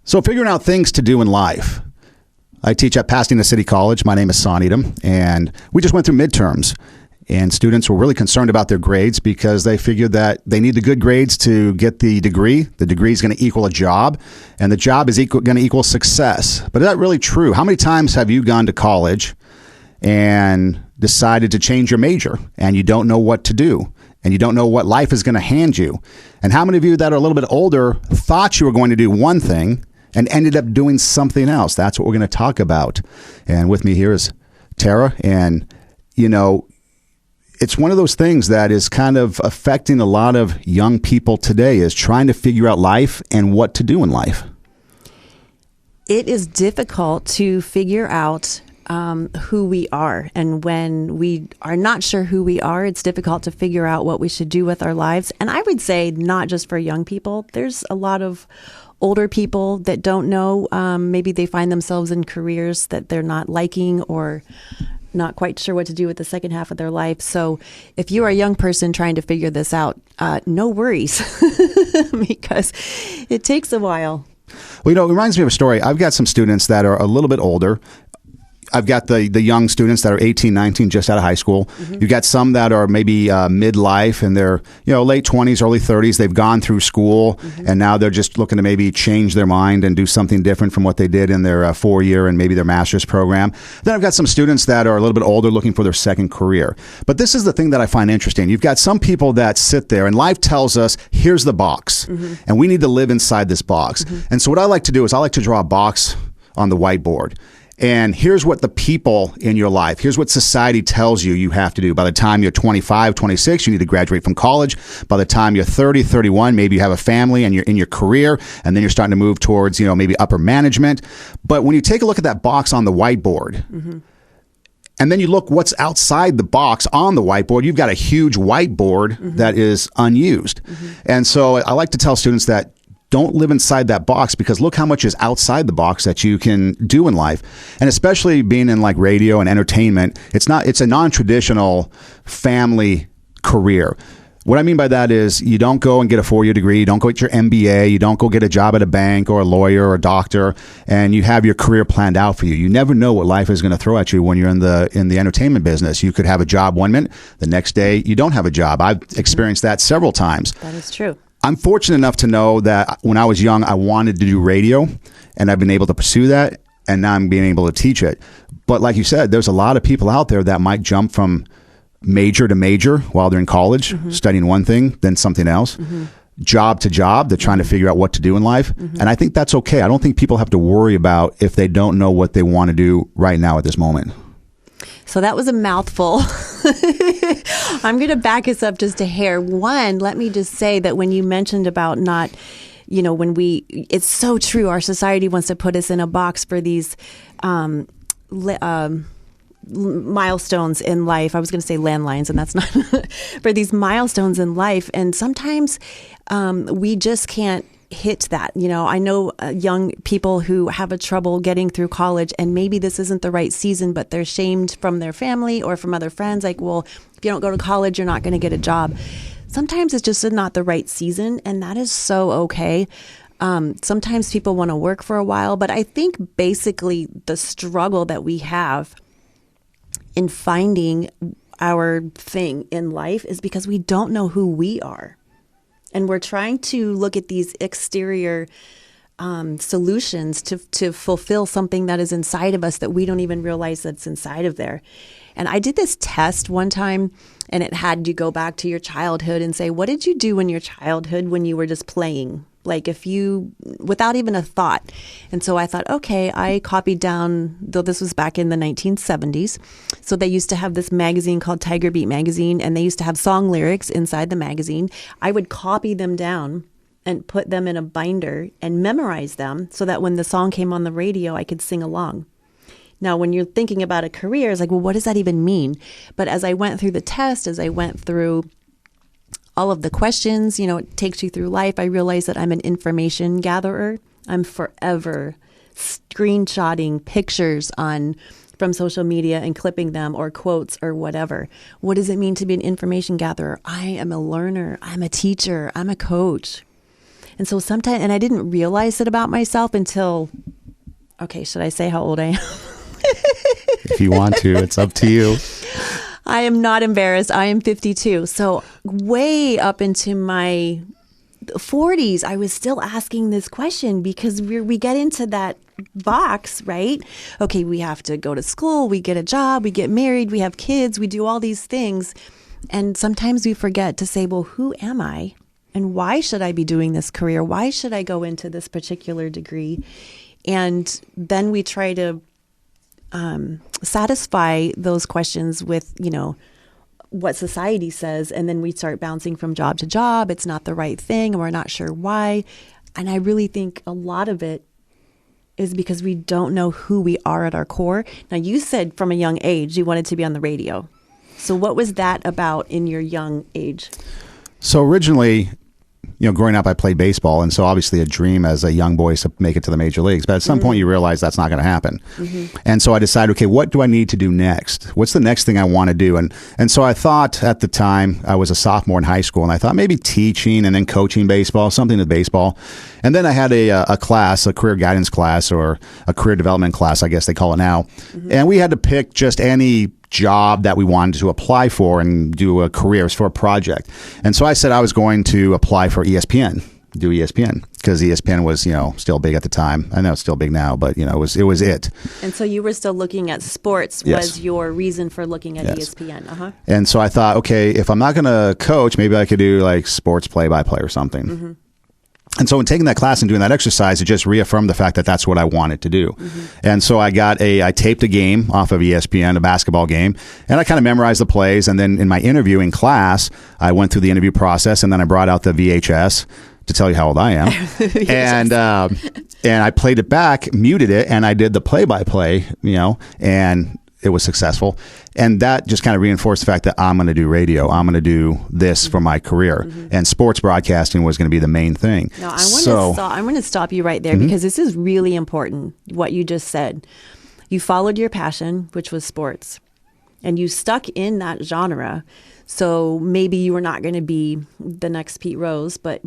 So figuring out things to do in life. I teach at Pasadena City College. My name is Son Edom, and we just went through midterms. And students were really concerned about their grades because they figured that they need the good grades to get the degree. The degree is going to equal a job, and the job is going to equal success. But is that really true? How many times have you gone to college and decided to change your major, and you don't know what to do, and you don't know what life is going to hand you? And how many of you that are a little bit older thought you were going to do one thing and ended up doing something else? That's what we're going to talk about. And with me here is Tara, and it's one of those things that is kind of affecting a lot of young people today, is trying to figure out life and what to do in life. It is difficult to figure out who we are. And when we are not sure who we are, it's difficult to figure out what we should do with our lives. And I would say not just for young people. There's a lot of older people that don't know. Maybe they find themselves in careers that they're not liking or not quite sure what to do with the second half of their life. So if you are a young person trying to figure this out, no worries, because it takes a while. Well, it reminds me of a story. I've got some students that are a little bit older. I've got the young students that are 18, 19, just out of high school. Mm-hmm. You've got some that are maybe midlife, and they're late 20s, early 30s. They've gone through school, mm-hmm. and now they're just looking to maybe change their mind and do something different from what they did in their 4-year and maybe their master's program. Then I've got some students that are a little bit older, looking for their second career. But this is the thing that I find interesting. You've got some people that sit there, and life tells us, here's the box, mm-hmm. and we need to live inside this box. Mm-hmm. And so what I like to do is I like to draw a box on the whiteboard. And here's what the people in your life, here's what society tells you have to do. By the time you're 25, 26, you need to graduate from college. By the time you're 30, 31, maybe you have a family and you're in your career, and then you're starting to move towards, maybe upper management. But when you take a look at that box on the whiteboard, mm-hmm. and then you look what's outside the box on the whiteboard, you've got a huge whiteboard mm-hmm. that is unused. Mm-hmm. And so I like to tell students that don't live inside that box, because look how much is outside the box that you can do in life. And especially being in like radio and entertainment, it's a non-traditional family career. What I mean by that is you don't go and get a 4-year degree, you don't go get your MBA, you don't go get a job at a bank or a lawyer or a doctor, and you have your career planned out for you. You never know what life is going to throw at you when you're in the entertainment business. You could have a job one minute, the next day you don't have a job. I've experienced that several times. That is true. I'm fortunate enough to know that when I was young, I wanted to do radio, and I've been able to pursue that, and now I'm being able to teach it. But like you said, there's a lot of people out there that might jump from major to major while they're in college, mm-hmm. studying one thing, then something else, mm-hmm. job to job. They're trying to figure out what to do in life. Mm-hmm. And I think that's okay. I don't think people have to worry about if they don't know what they want to do right now at this moment. So that was a mouthful. I'm going to back us up just a hair. One, let me just say that when you mentioned about not, it's so true. Our society wants to put us in a box for these milestones in life. I was going to say landlines, and that's not for these milestones in life. And sometimes we just can't hit that. I know young people who have a trouble getting through college, and maybe this isn't the right season, but they're shamed from their family or from other friends. Like, well, if you don't go to college, you're not going to get a job. Sometimes it's just not the right season, and that is so okay. Sometimes people want to work for a while, but I think basically the struggle that we have in finding our thing in life is because we don't know who we are. And we're trying to look at these exterior solutions to fulfill something that is inside of us that we don't even realize that's inside of there. And I did this test one time, and it had you go back to your childhood and say, what did you do in your childhood when you were just playing? Like without even a thought. And so I thought, okay, I copied down, though this was back in the 1970s. So they used to have this magazine called Tiger Beat magazine, and they used to have song lyrics inside the magazine. I would copy them down and put them in a binder and memorize them so that when the song came on the radio, I could sing along. Now, when you're thinking about a career, it's like, well, what does that even mean? But as I went through the test, as I went through all of the questions, it takes you through life, I realized that I'm an information gatherer. I'm forever screenshotting pictures from social media and clipping them, or quotes or whatever. What does it mean to be an information gatherer? I am a learner. I'm a teacher. I'm a coach. And so sometimes, and I didn't realize it about myself until, okay, should I say how old I am? If you want to, it's up to you. I am not embarrassed. I am 52. So way up into my 40s, I was still asking this question because we get into that box, right? Okay, we have to go to school, we get a job, we get married, we have kids, we do all these things. And sometimes we forget to say, well, who am I? And why should I be doing this career? Why should I go into this particular degree? And then we try to satisfy those questions with, what society says. And then we start bouncing from job to job. It's not the right thing, and we're not sure why. And I really think a lot of it is because we don't know who we are at our core. Now, you said from a young age you wanted to be on the radio. So what was that about in your young age? So originally, growing up, I played baseball. And so obviously a dream as a young boy is to make it to the major leagues. But at some point you realize that's not going to happen. And so I decided, okay, what do I need to do next? What's the next thing I want to do? And so I thought at the time, I was a sophomore in high school, and I thought maybe teaching and then coaching baseball, something with baseball. And then I had a class, a career guidance class, or a career development class, I guess they call it now. And we had to pick just any job that we wanted to apply for and do a careers for a project. And so I said I was going to apply for ESPN, do ESPN, because ESPN was, still big at the time. I know it's still big now, but it was it. And so you were still looking at sports. Yes. Was your reason for looking at Yes. ESPN? And so I thought, okay, if I'm not going to coach, maybe I could do like sports play-by-play or something. And so in taking that class and doing that exercise, it just reaffirmed the fact that that's what I wanted to do. And so I taped a game off of ESPN, a basketball game, and I kind of memorized the plays. And then in my interview in class, I went through the interview process, and then I brought out the VHS to tell you how old I am. And I played it back, muted it, and I did the play-by-play, and it was successful. And that just kind of reinforced the fact that I'm going to do radio. I'm going to do this for my career. And sports broadcasting was going to be the main thing. Now, I'm going to stop you right there because this is really important, what you just said. You followed your passion, which was sports, and you stuck in that genre. So maybe you were not going to be the next Pete Rose, but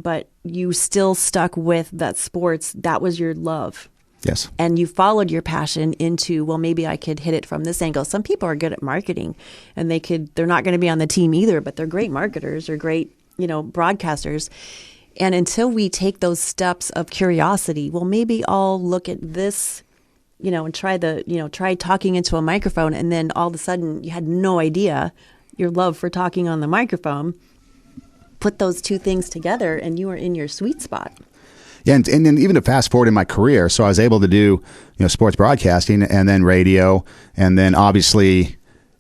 you still stuck with that sports. That was your love. Yes. And you followed your passion into, well, maybe I could hit it from this angle. Some people are good at marketing, and they're not going to be on the team either, but they're great marketers or great, broadcasters. And until we take those steps of curiosity, well, maybe I'll look at this, and try talking into a microphone. And then all of a sudden you had no idea your love for talking on the microphone. Put those two things together and you were in your sweet spot. Yeah, and then even to fast forward in my career, so I was able to do sports broadcasting and then radio, and then obviously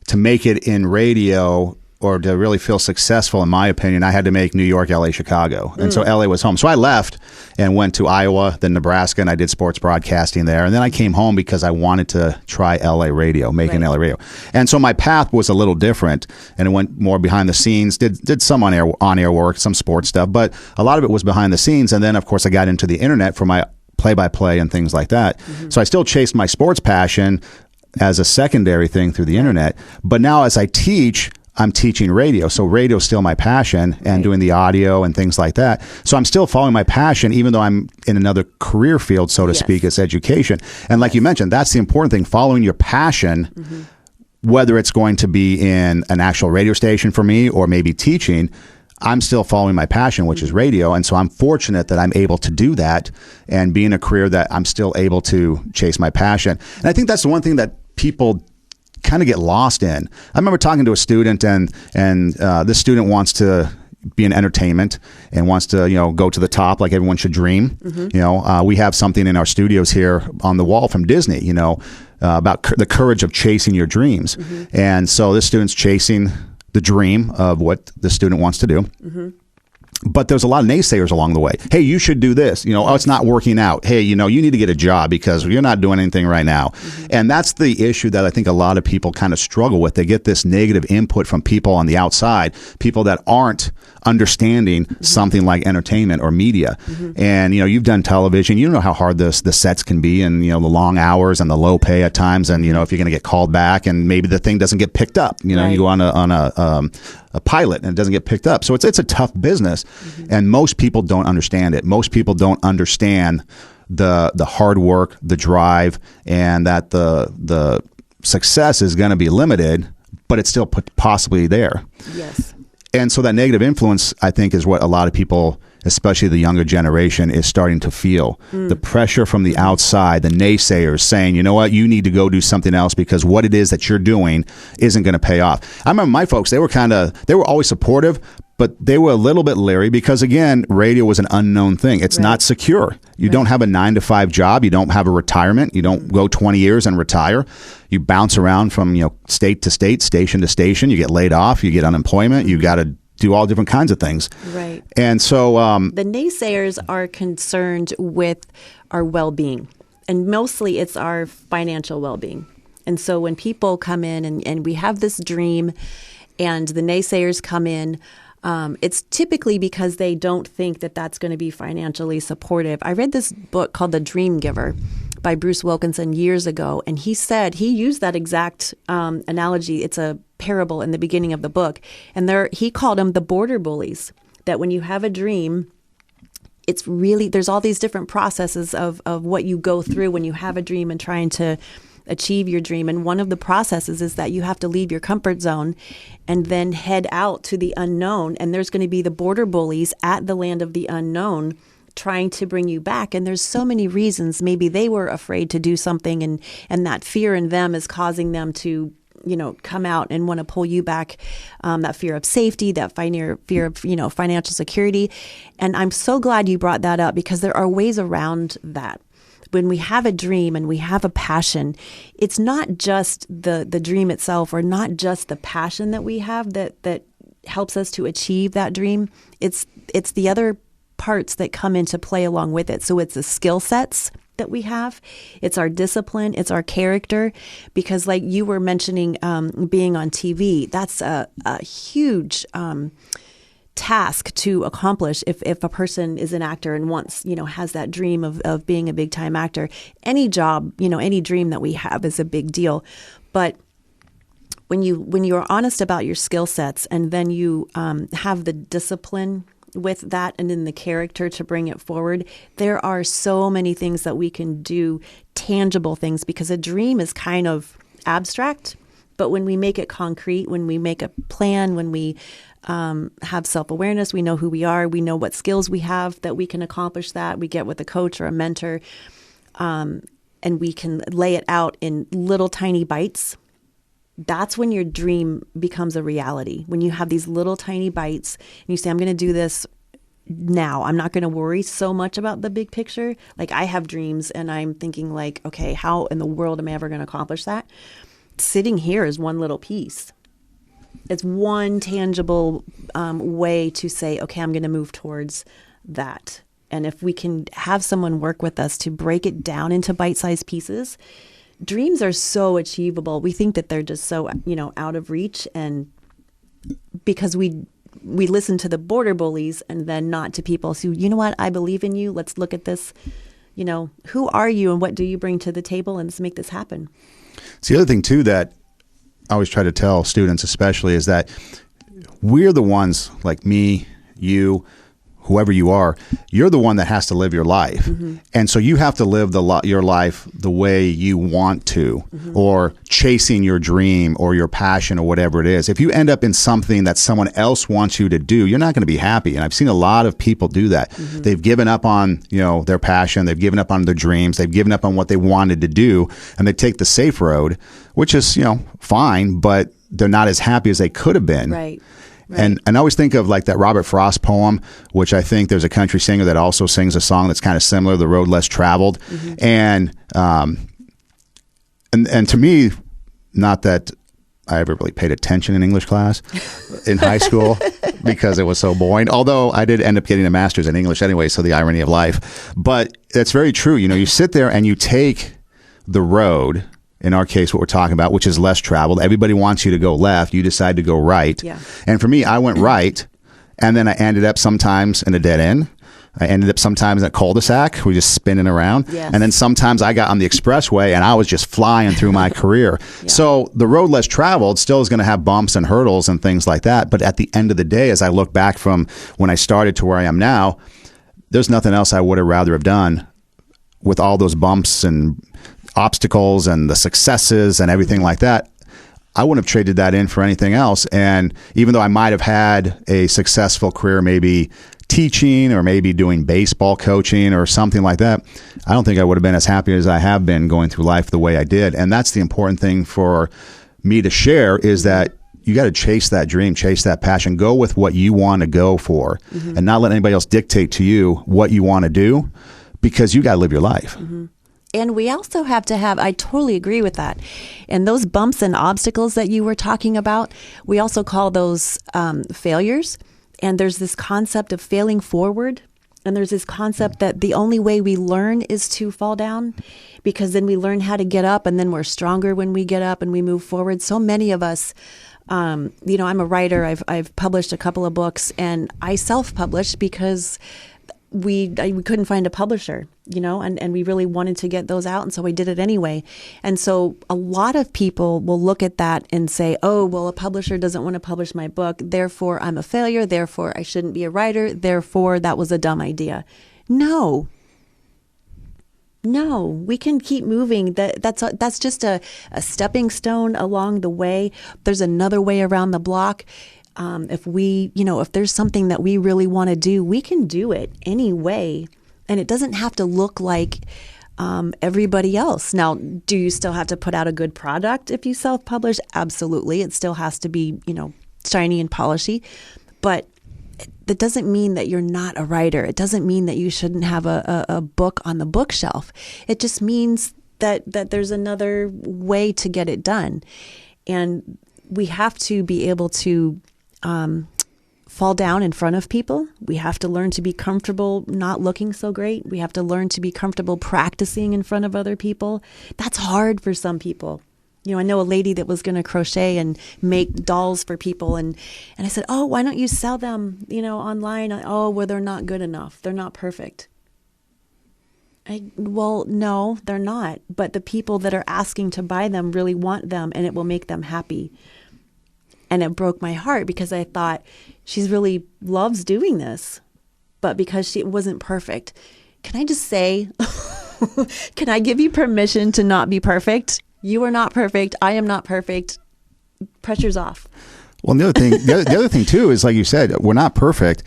to make it in radio or to really feel successful, in my opinion, I had to make New York, LA, Chicago. And so LA was home. So I left and went to Iowa, then Nebraska, and I did sports broadcasting there. And then I came home because I wanted to try LA radio, making LA radio. And so my path was a little different, and it went more behind the scenes, did some on-air work, some sports stuff, but a lot of it was behind the scenes. And then, of course, I got into the internet for my play-by-play and things like that. So I still chased my sports passion as a secondary thing through the internet. But now as I teach, I'm teaching radio. So radio is still my passion, and doing the audio and things like that. So I'm still following my passion, even though I'm in another career field, so to speak, it's education. And like you mentioned, that's the important thing, following your passion, whether it's going to be in an actual radio station for me or maybe teaching. I'm still following my passion, which is radio. And so I'm fortunate that I'm able to do that and be in a career that I'm still able to chase my passion. And I think that's the one thing that people kind of get lost in. I remember talking to a student, and this student wants to be in entertainment and wants to, go to the top like everyone should dream. We have something in our studios here on the wall from Disney, about the courage of chasing your dreams. And so this student's chasing the dream of what the student wants to do. But there's a lot of naysayers along the way. Hey, you should do this. Oh, it's not working out. Hey, you need to get a job because you're not doing anything right now. And that's the issue that I think a lot of people kind of struggle with. They get this negative input from people on the outside, people that aren't understanding something like entertainment or media. And, you've done television. You know how hard the sets can be, and, the long hours and the low pay at times. And, if you're going to get called back and maybe the thing doesn't get picked up, you go on a pilot and it doesn't get picked up. So it's a tough business. And most people don't understand it. Most people don't understand the hard work, the drive, and that the success is going to be limited, but it's still possibly there. Yes. And so that negative influence, I think, is what a lot of people, especially the younger generation, is starting to feel. The pressure from the outside, the naysayers saying, you know what, you need to go do something else because what it is that you're doing isn't going to pay off. I remember my folks, they were always supportive, but they were a little bit leery because, again, radio was an unknown thing. It's not secure. You don't have a 9-to-5 job. You don't have a retirement. You don't go 20 years and retire. You bounce around from state to state, station to station. You get laid off. You get unemployment. You got to do all different kinds of things. Right. And so the naysayers are concerned with our well-being, and mostly it's our financial well-being. And so when people come in and we have this dream and the naysayers come in, it's typically because they don't think that that's going to be financially supportive. I read this book called The Dream Giver by Bruce Wilkinson years ago, and he used that exact analogy. It's a parable in the beginning of the book, and he called them the border bullies. That when you have a dream, it's really, there's all these different processes of what you go through when you have a dream and trying to achieve your dream. And one of the processes is that you have to leave your comfort zone and then head out to the unknown. And there's going to be the border bullies at the land of the unknown trying to bring you back. And there's so many reasons. Maybe they were afraid to do something, and that fear in them is causing them to come out and want to pull you back, that fear of safety, that fear of, financial security. And I'm so glad you brought that up because there are ways around that. When we have a dream and we have a passion, it's not just the dream itself or not just the passion that we have that helps us to achieve that dream. It's the other parts that come into play along with it. So it's the skill sets that we have. It's our discipline. It's our character. Because like you were mentioning, being on TV, that's a huge task to accomplish if a person is an actor and wants, has that dream of being a big time actor. Any job, any dream that we have is a big deal. But when you're honest about your skill sets and then you have the discipline with that and in the character to bring it forward, there are so many things that we can do, tangible things, because a dream is kind of abstract. But when we make it concrete, when we make a plan, when we have self-awareness, we know who we are, we know what skills we have that we can accomplish that. We get with a coach or a mentor, and we can lay it out in little tiny bites. That's when your dream becomes a reality. When you have these little tiny bites and you say, I'm going to do this now. I'm not going to worry so much about the big picture. Like I have dreams and I'm thinking like, okay, how in the world am I ever going to accomplish that? Sitting here is one little piece. It's one tangible way to say, okay, I'm going to move towards that. And if we can have someone work with us to break it down into bite-sized pieces, dreams are so achievable. We think that they're just so, out of reach. And because we listen to the border bullies and then not to people who, you know what, I believe in you. Let's look at this. Who are you and what do you bring to the table, and let's make this happen. It's the other thing, too, that I always try to tell students especially is that we're the ones, like me, you, whoever you are, you're the one that has to live your life. Mm-hmm. And so you have to live your life the way you want to, mm-hmm. or chasing your dream or your passion or whatever it is. If you end up in something that someone else wants you to do, you're not going to be happy. And I've seen a lot of people do that. Mm-hmm. They've given up on, their passion. They've given up on their dreams. They've given up on what they wanted to do. And they take the safe road, which is, fine, but they're not as happy as they could have been. Right. Right. And I always think of like that Robert Frost poem, which I think there's a country singer that also sings a song that's kind of similar, The Road Less Traveled. Mm-hmm. And to me, not that I ever really paid attention in English class in high school because it was so boring, although I did end up getting a master's in English anyway, so the irony of life. But that's very true. You sit there and you take the road, in our case, what we're talking about, which is less traveled. Everybody wants you to go left. You decide to go right. Yeah. And for me, I went right, and then I ended up sometimes in a dead end. I ended up sometimes in a cul-de-sac. We just spinning around. Yes. And then sometimes I got on the expressway and I was just flying through my career. Yeah. So the road less traveled still is going to have bumps and hurdles and things like that. But at the end of the day, as I look back from when I started to where I am now, there's nothing else I would have rather have done with all those bumps and obstacles and the successes and everything like that. I wouldn't have traded that in for anything else. And even though I might have had a successful career, maybe teaching or maybe doing baseball coaching or something like that, I don't think I would have been as happy as I have been going through life the way I did. And that's the important thing for me to share, is that you got to chase that dream, chase that passion, go with what you want to go for, and not let anybody else dictate to you what you want to do, because you got to live your life. And we also have to have, I totally agree with that. And those bumps and obstacles that you were talking about, we also call those failures. And there's this concept of failing forward. And there's this concept that the only way we learn is to fall down, because then we learn how to get up, and then we're stronger when we get up and we move forward. So many of us, I'm a writer. I've published a couple of books, and I self-published because we couldn't find a publisher, and we really wanted to get those out. And so we did it anyway. And so a lot of people will look at that and say, oh, well, a publisher doesn't want to publish my book, therefore I'm a failure, therefore I shouldn't be a writer, therefore that was a dumb idea. No, we can keep moving. That's just a stepping stone along the way. There's another way around the block. If there's something that we really want to do, we can do it anyway. And it doesn't have to look like everybody else. Now, do you still have to put out a good product if you self-publish? Absolutely. It still has to be, shiny and polishy. But that doesn't mean that you're not a writer. It doesn't mean that you shouldn't have a book on the bookshelf. It just means that there's another way to get it done. And we have to be able to fall down in front of people. We have to learn to be comfortable not looking so great. We have to learn to be comfortable practicing in front of other people. That's hard for some people. I know a lady that was going to crochet and make dolls for people. And I said, oh, why don't you sell them, online? Oh, well, they're not good enough. They're not perfect. Well, no, they're not. But the people that are asking to buy them really want them, and it will make them happy. And it broke my heart, because I thought, she's really loves doing this, but because she wasn't perfect. Can I just say, can I give you permission to not be perfect? You are not perfect. I am not perfect. Pressure's off. Well, the other thing too is, like you said, we're not perfect,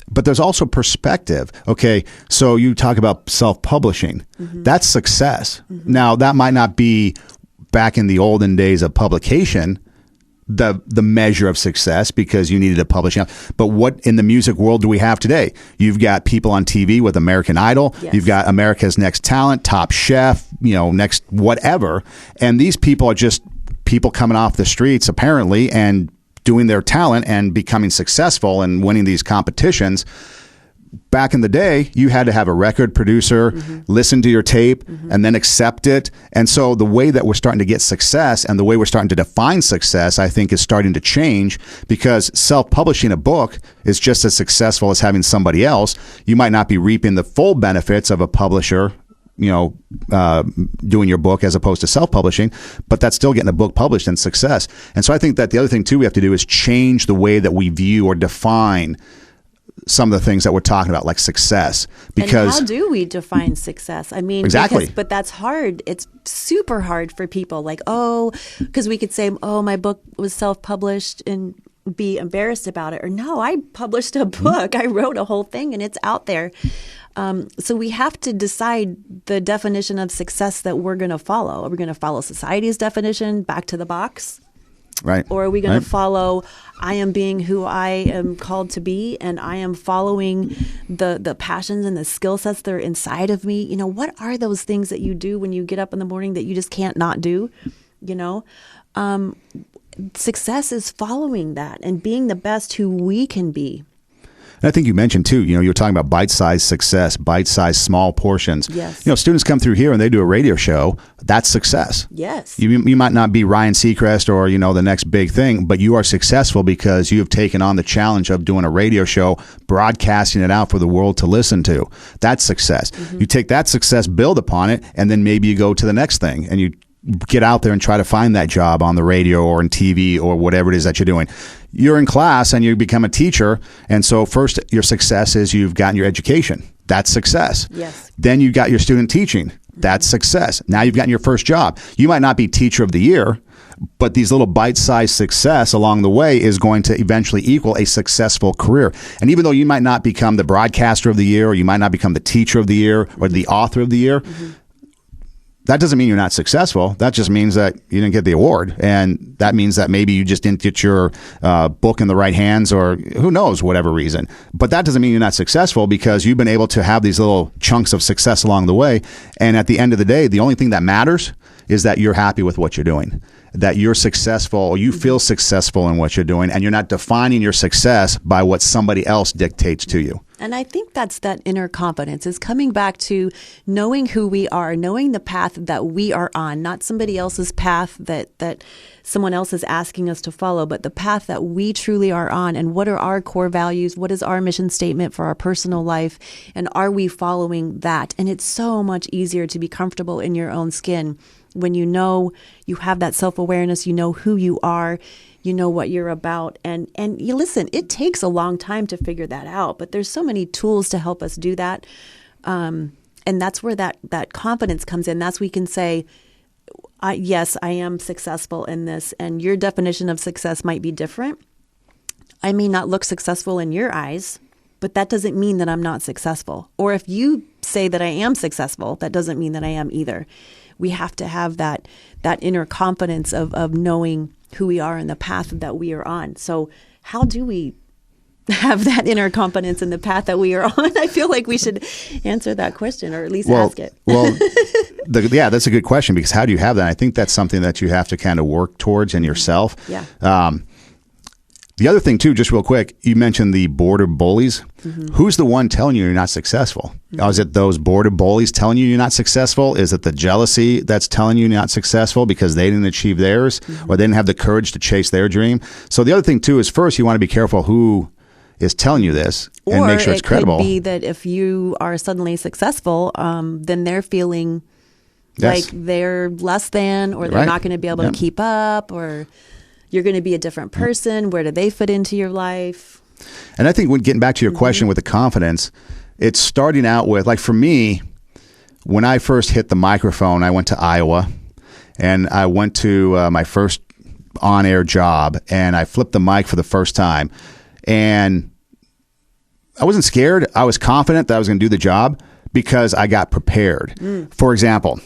but there's also perspective. Okay, so you talk about self-publishing. That's success. Now, that might not be back in the olden days of publication, the measure of success, because you needed to publish. But what in the music world do we have today? You've got people on TV with American Idol. Yes. You've got America's Next Talent, Top Chef, next whatever. And these people are just people coming off the streets, apparently, and doing their talent and becoming successful and winning these competitions. Back in the day, you had to have a record producer, listen to your tape, and then accept it. And so the way that we're starting to get success and the way we're starting to define success, I think, is starting to change, because self-publishing a book is just as successful as having somebody else. You might not be reaping the full benefits of a publisher, doing your book as opposed to self-publishing, but that's still getting a book published and success. And so I think that the other thing too we have to do is change the way that we view or define some of the things that we're talking about, like success. Because and how do we define success? I mean, exactly. But that's hard. It's super hard for people. Like, because we could say, oh, my book was self-published, and be embarrassed about it. Or no, I published a book. I wrote a whole thing, and it's out there. So we have to decide the definition of success that we're going to follow. Are we going to follow society's definition, back to the box? Right. Or are we going to follow, I am being who I am called to be, and I am following the passions and the skill sets that are inside of me? What are those things that you do when you get up in the morning that you just can't not do? Success is following that and being the best who we can be. And I think you mentioned too, you were talking about bite-sized success, bite-sized small portions. Yes. Students come through here and they do a radio show. That's success. Yes. You might not be Ryan Seacrest or, the next big thing, but you are successful because you have taken on the challenge of doing a radio show, broadcasting it out for the world to listen to. That's success. You take that success, build upon it, and then maybe you go to the next thing and you get out there and try to find that job on the radio or in TV or whatever it is that you're doing. You're in class and you become a teacher. And so first, your success is you've gotten your education. That's success. Yes. Then you got your student teaching. That's success. Now you've gotten your first job. You might not be teacher of the year, but these little bite-sized success along the way is going to eventually equal a successful career. And even though you might not become the broadcaster of the year, or you might not become the teacher of the year or the author of the year, that doesn't mean you're not successful. That just means that you didn't get the award. And that means that maybe you just didn't get your book in the right hands, or who knows, whatever reason. But that doesn't mean you're not successful, because you've been able to have these little chunks of success along the way. And at the end of the day, the only thing that matters is that you're happy with what you're doing, that you're successful, or you feel successful in what you're doing, and you're not defining your success by what somebody else dictates to you. And I think that's that inner confidence, is coming back to knowing who we are, knowing the path that we are on, not somebody else's path that someone else is asking us to follow, but the path that we truly are on. And what are our core values? What is our mission statement for our personal life? And are we following that? And it's so much easier to be comfortable in your own skin when you know you have that self-awareness, you know who you are, you know what you're about. And you listen, it takes a long time to figure that out, but there's so many tools to help us do that. And that's where that confidence comes in. That's we can say, yes, I am successful in this. And your definition of success might be different. I may not look successful in your eyes, but that doesn't mean that I'm not successful. Or if you say that I am successful, that doesn't mean that I am either. We have to have that inner confidence of knowing who we are and the path that we are on. So how do we have that inner confidence in the path that we are on? I feel like we should answer that question, or at least ask it. Yeah, that's a good question, because how do you have that? I think that's something that you have to kind of work towards in yourself. Yeah. The other thing too, just real quick, you mentioned the border bullies. Who's the one telling you you're not successful? Is it those border bullies telling you you're not successful? Is it the jealousy that's telling you you're not successful because they didn't achieve theirs, or they didn't have the courage to chase their dream? So the other thing too is, first you want to be careful who is telling you this and make sure it's credible. Or it could be that if you are suddenly successful, then they're feeling like they're less than, or they're not going to be able to keep up, or you're going to be a different person. Where do they fit into your life? And I think when getting back to your question with the confidence, it's starting out with, like for me, when I first hit the microphone, I went to Iowa and I went to my first on-air job, and I flipped the mic for the first time. And I wasn't scared. I was confident that I was going to do the job because I got prepared. For example,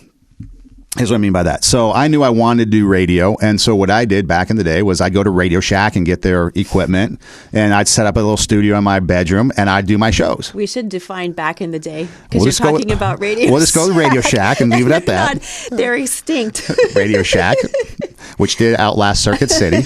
here's what I mean by that. So I knew I wanted to do radio. And so what I did back in the day was I'd go to Radio Shack and get their equipment, and I'd set up a little studio in my bedroom, and I'd do my shows. We should define back in the day, because you're talking about Radio Shack. We'll just go to Radio Shack and leave it at that. God, they're extinct. Radio Shack, which did outlast Circuit City.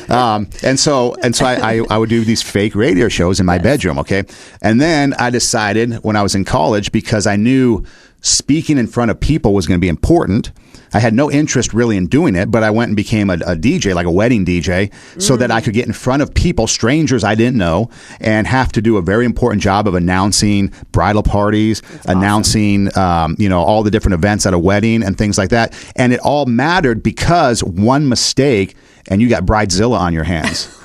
And so I would do these fake radio shows in my bedroom. Okay. And then I decided when I was in college, because I knew speaking in front of people was going to be important. I had no interest really in doing it, but I went and became a DJ, like a wedding DJ, so that I could get in front of people, strangers I didn't know, and have to do a very important job of announcing bridal parties, announcing, all the different events at a wedding and things like that. And it all mattered because one mistake and you got Bridezilla on your hands.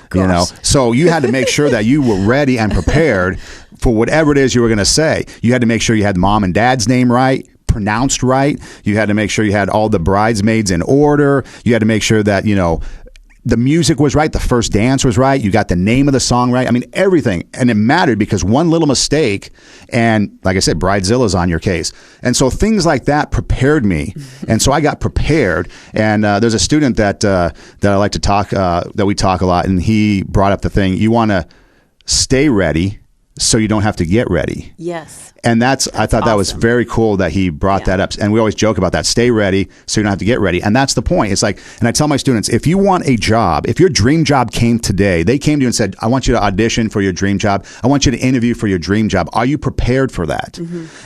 So you had to make sure that you were ready and prepared for whatever it is you were going to say. You had to make sure you had mom and dad's name right, pronounced right. You had to make sure you had all the bridesmaids in order. You had to make sure that, the music was right, the first dance was right, you got the name of the song right. I mean, everything. And it mattered because one little mistake, and like I said, Bridezilla's on your case. And so things like that prepared me. And so I got prepared. And there's a student that I like to talk, that we talk a lot, and he brought up the thing, you want to stay ready so you don't have to get ready. Yes. And I thought that was awesome. very cool that he brought that up. And we always joke about that. Stay ready so you don't have to get ready. And that's the point. It's like, and I tell my students, if you want a job, if your dream job came today, they came to you and said, I want you to audition for your dream job. I want you to interview for your dream job. Are you prepared for that?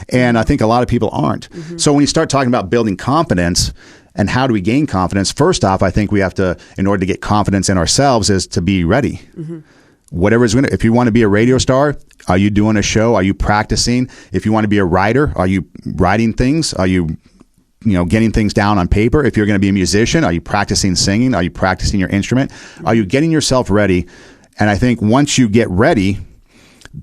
And I think a lot of people aren't. So when you start talking about building confidence and how do we gain confidence, first off, I think we have to, in order to get confidence in ourselves, is to be ready. Whatever is going to, if you want to be a radio star, are you doing a show? Are you practicing? If you want to be a writer, are you writing things? Are you getting things down on paper? If you're going to be a musician, are you practicing singing? Are you practicing your instrument? Are you getting yourself ready? And I think once you get ready,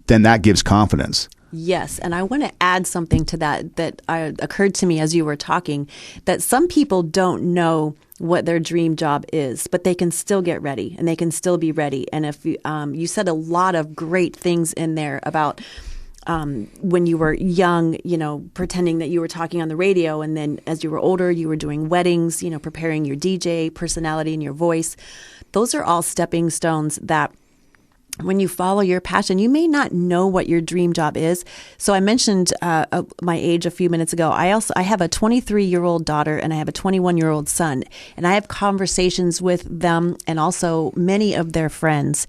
then that gives confidence. Yes, and I want to add something to that occurred to me as you were talking, that some people don't know what their dream job is, but they can still get ready and they can still be ready. And if you said a lot of great things in there about when you were young, pretending that you were talking on the radio, and then as you were older, you were doing weddings, preparing your DJ personality and your voice. Those are all stepping stones that when you follow your passion, you may not know what your dream job is. So I mentioned my age a few minutes ago. I have a 23-year-old daughter and I have a 21-year-old son, and I have conversations with them and also many of their friends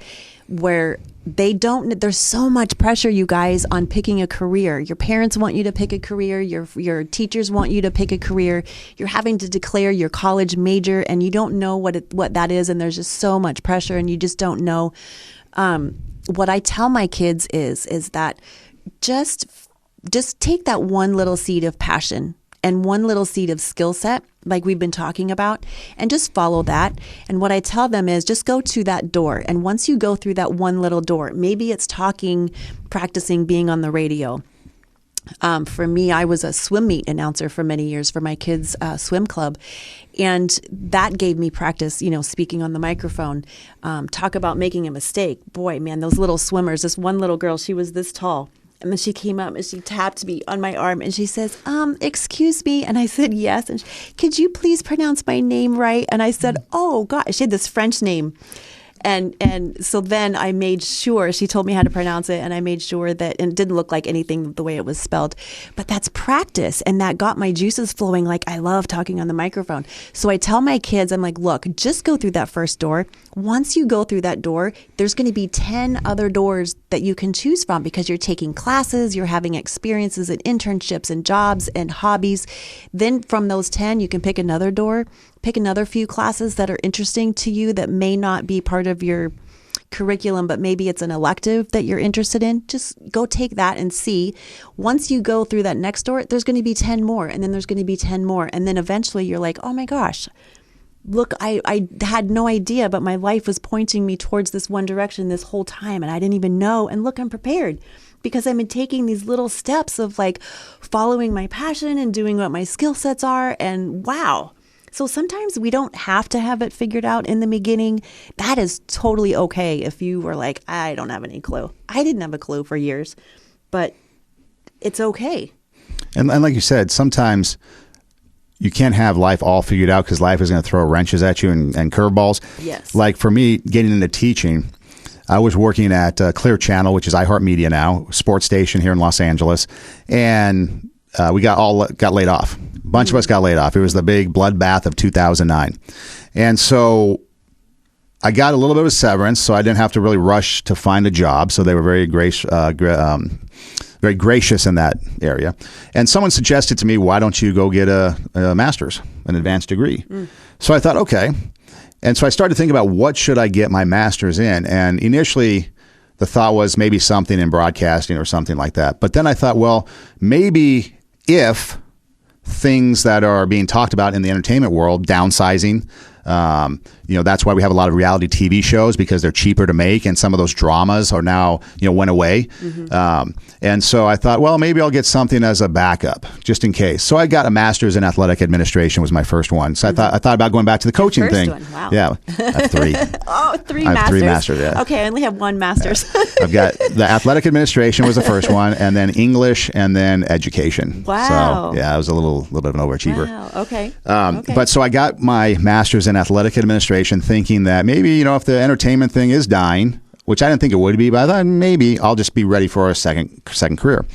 where there's so much pressure, you guys, on picking a career. Your parents want you to pick a career. Your teachers want you to pick a career. You're having to declare your college major and you don't know what that is. And there's just so much pressure and you just don't know. What I tell my kids is that just take that one little seed of passion and one little seed of skill set, like we've been talking about, and just follow that. And what I tell them is just go to that door. And once you go through that one little door, maybe it's talking, practicing being on the radio. For me, I was a swim meet announcer for many years for my kids' swim club. And that gave me practice, speaking on the microphone. Talk about making a mistake. Boy, man, those little swimmers, this one little girl, she was this tall. And then she came up and she tapped me on my arm and she says, excuse me. And I said, yes. And could you please pronounce my name right? And I said, oh, God. She had this French name. And so then I made sure, she told me how to pronounce it, and I made sure that, and it didn't look like anything the way it was spelled, but that's practice. And that got my juices flowing. Like, I love talking on the microphone. So I tell my kids, I'm like, look, just go through that first door. Once you go through that door, there's going to be 10 other doors that you can choose from because you're taking classes, you're having experiences and internships and jobs and hobbies. Then from those 10, you can pick another door. Pick another few classes that are interesting to you that may not be part of your curriculum, but maybe it's an elective that you're interested in. Just go take that and see. Once you go through that next door, there's going to be 10 more, and then there's going to be 10 more. And then eventually you're like, oh my gosh, look, I had no idea, but my life was pointing me towards this one direction this whole time, and I didn't even know. And look, I'm prepared because I've been taking these little steps of like following my passion and doing what my skill sets are. And wow. So sometimes we don't have to have it figured out in the beginning. That is totally okay if you were like, I don't have any clue. I didn't have a clue for years, but it's okay. And like you said, sometimes you can't have life all figured out because life is going to throw wrenches at you and curveballs. Yes. Like for me, getting into teaching, I was working at Clear Channel, which is iHeartMedia now, sports station here in Los Angeles, and we got laid off. A bunch of us got laid off. It was the big bloodbath of 2009. And so I got a little bit of a severance, so I didn't have to really rush to find a job. So they were very gracious in that area. And someone suggested to me, why don't you go get a master's, an advanced degree? So I thought, okay. And so I started thinking about what should I get my master's in? And initially the thought was maybe something in broadcasting or something like that. But then I thought, well, maybe if things that are being talked about in the entertainment world, downsizing, that's why we have a lot of reality TV shows because they're cheaper to make, and some of those dramas are now, went away. And so I thought, well, maybe I'll get something as a backup just in case. So I got a master's in athletic administration was my first one. So I thought about going back to the coaching first thing. One. Wow. Yeah, I have three. Three I have masters. 3 masters. Yeah. Okay, I only have 1 master's. I've got the athletic administration was the first one, and then English, and then education. Wow. So yeah, I was a little bit of an overachiever. Wow. Okay. But so I got my master's in athletic administration thinking that maybe, if the entertainment thing is dying, which I didn't think it would be, but I thought maybe I'll just be ready for a second career.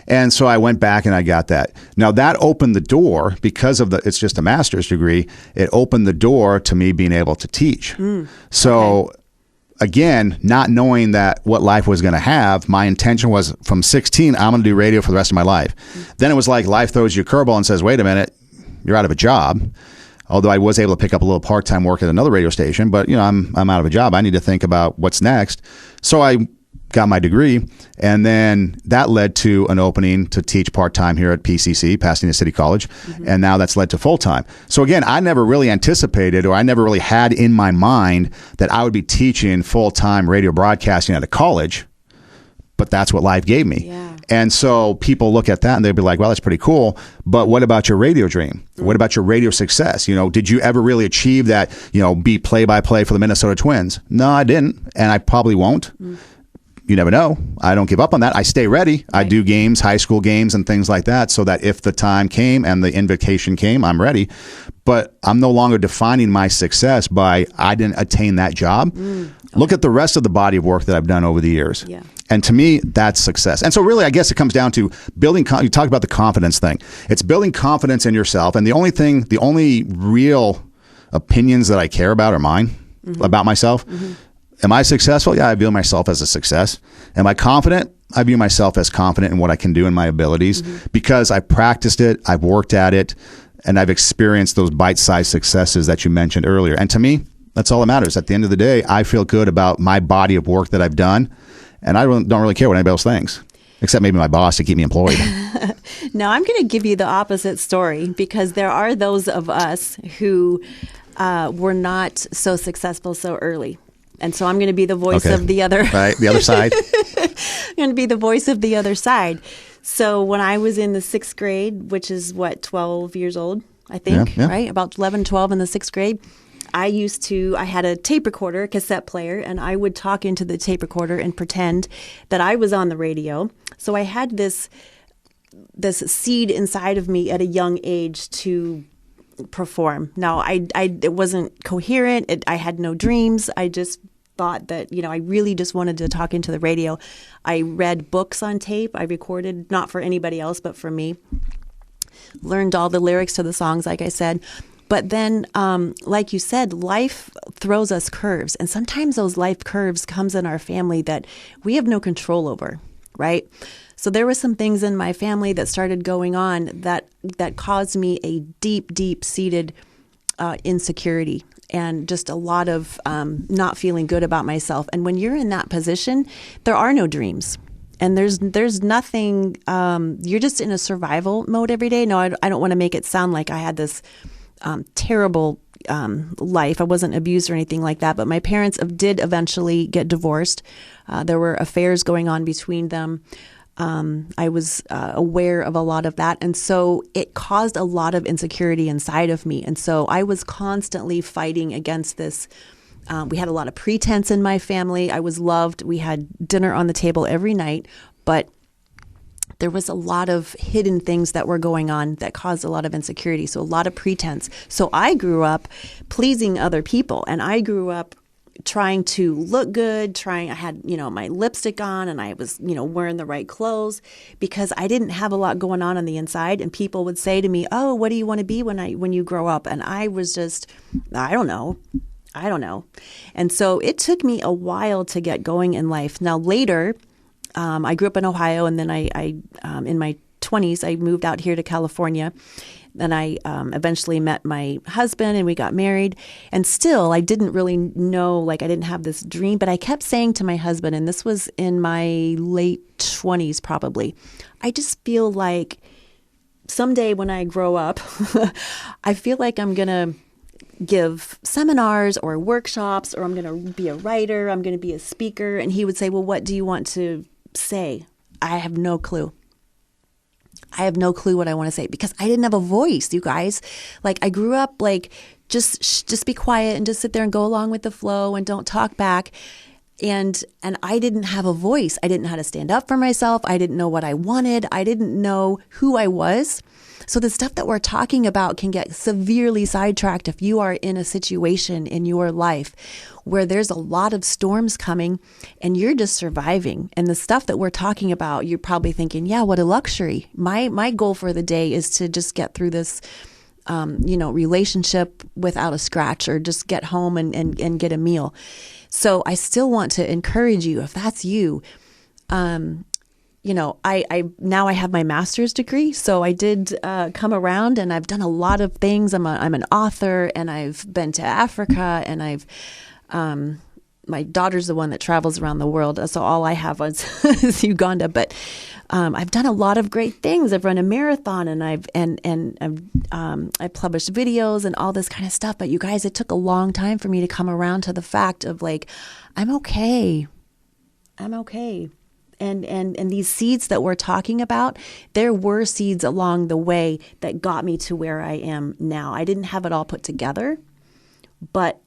And so I went back and I got that. Now that opened the door because of it's just a master's degree. It opened the door to me being able to teach. So again, not knowing that what life was going to have, my intention was from 16, I'm going to do radio for the rest of my life. Then it was like life throws you a curveball and says, wait a minute, you're out of a job. Although I was able to pick up a little part-time work at another radio station, but I'm out of a job. I need to think about what's next. So I got my degree, and then that led to an opening to teach part-time here at PCC, Pasadena City College, and now that's led to full-time. So again, I never really anticipated, or I never really had in my mind that I would be teaching full-time radio broadcasting at a college, but that's what life gave me. Yeah. And so people look at that and they'd be like, well, that's pretty cool, but what about your radio dream? What about your radio success? Did you ever really achieve that, be play-by-play for the Minnesota Twins? No, I didn't, and I probably won't. You never know. I don't give up on that. I stay ready. Right. I do games, high school games and things like that, so that if the time came and the invitation came, I'm ready. But I'm no longer defining my success by I didn't attain that job. Look at the rest of the body of work that I've done over the years. Yeah. And to me, that's success. And so really, I guess it comes down to building, you talked about the confidence thing. It's building confidence in yourself. And the only real opinions that I care about are mine, about myself. Am I successful? Yeah, I view myself as a success. Am I confident? I view myself as confident in what I can do in my abilities because I practiced it, I've worked at it, and I've experienced those bite-sized successes that you mentioned earlier. And to me, that's all that matters. At the end of the day, I feel good about my body of work that I've done, and I don't really care what anybody else thinks, except maybe my boss to keep me employed. Now, I'm going to give you the opposite story because there are those of us who were not so successful so early. And so I'm going to be the voice of the other. Right, the other side. I'm going to be the voice of the other side. So when I was in the 6th grade, which is 12 years old, I think, right? About 11, 12 in the 6th grade. I had a tape recorder, a cassette player, and I would talk into the tape recorder and pretend that I was on the radio. So I had this seed inside of me at a young age to perform. Now, it wasn't coherent. I had no dreams. I just thought that, I really just wanted to talk into the radio. I read books on tape. I recorded, not for anybody else, but for me. Learned all the lyrics to the songs, like I said. But then, like you said, life throws us curves. And sometimes those life curves comes in our family that we have no control over, right? So there were some things in my family that started going on that caused me a deep, deep-seated insecurity and just a lot of not feeling good about myself. And when you're in that position, there are no dreams. And there's nothing, you're just in a survival mode every day. No, I don't want to make it sound like I had this terrible life. I wasn't abused or anything like that, but my parents did eventually get divorced. There were affairs going on between them. I was aware of a lot of that. And so it caused a lot of insecurity inside of me. And so I was constantly fighting against this. We had a lot of pretense in my family. I was loved. We had dinner on the table every night, but there was a lot of hidden things that were going on that caused a lot of insecurity. So a lot of pretense. So I grew up pleasing other people, and I grew up trying to look good, I had, my lipstick on, and I was, wearing the right clothes because I didn't have a lot going on the inside. And people would say to me, "Oh, what do you want to be when you grow up?" And I was just, I don't know. And so it took me a while to get going in life. Now later, I grew up in Ohio, and then I in my 20s, I moved out here to California. Then I eventually met my husband and we got married. And still, I didn't really know, I didn't have this dream. But I kept saying to my husband, and this was in my late 20s probably, I just feel like someday when I grow up, I feel like I'm going to give seminars or workshops, or I'm going to be a writer, I'm going to be a speaker. And he would say, "Well, what do you want to say?" I have no clue. I have no clue what I want to say because I didn't have a voice, you guys. I grew up just be quiet and just sit there and go along with the flow and don't talk back. and I didn't have a voice. I didn't know how to stand up for myself. I didn't know what I wanted. I didn't know who I was. So the stuff that we're talking about can get severely sidetracked if you are in a situation in your life where there's a lot of storms coming and you're just surviving. And the stuff that we're talking about, you're probably thinking, yeah, what a luxury. My goal for the day is to just get through this relationship without a scratch, or just get home and get a meal. So I still want to encourage you, if that's you, I now I have my master's degree, so I did come around, and I've done a lot of things. I'm an author, and I've been to Africa, and I've my daughter's the one that travels around the world, so all I have is Uganda. But I've done a lot of great things. I've run a marathon, and I published videos and all this kind of stuff. But you guys, it took a long time for me to come around to the fact of like, I'm okay. And these seeds that we're talking about, there were seeds along the way that got me to where I am now. I didn't have it all put together, but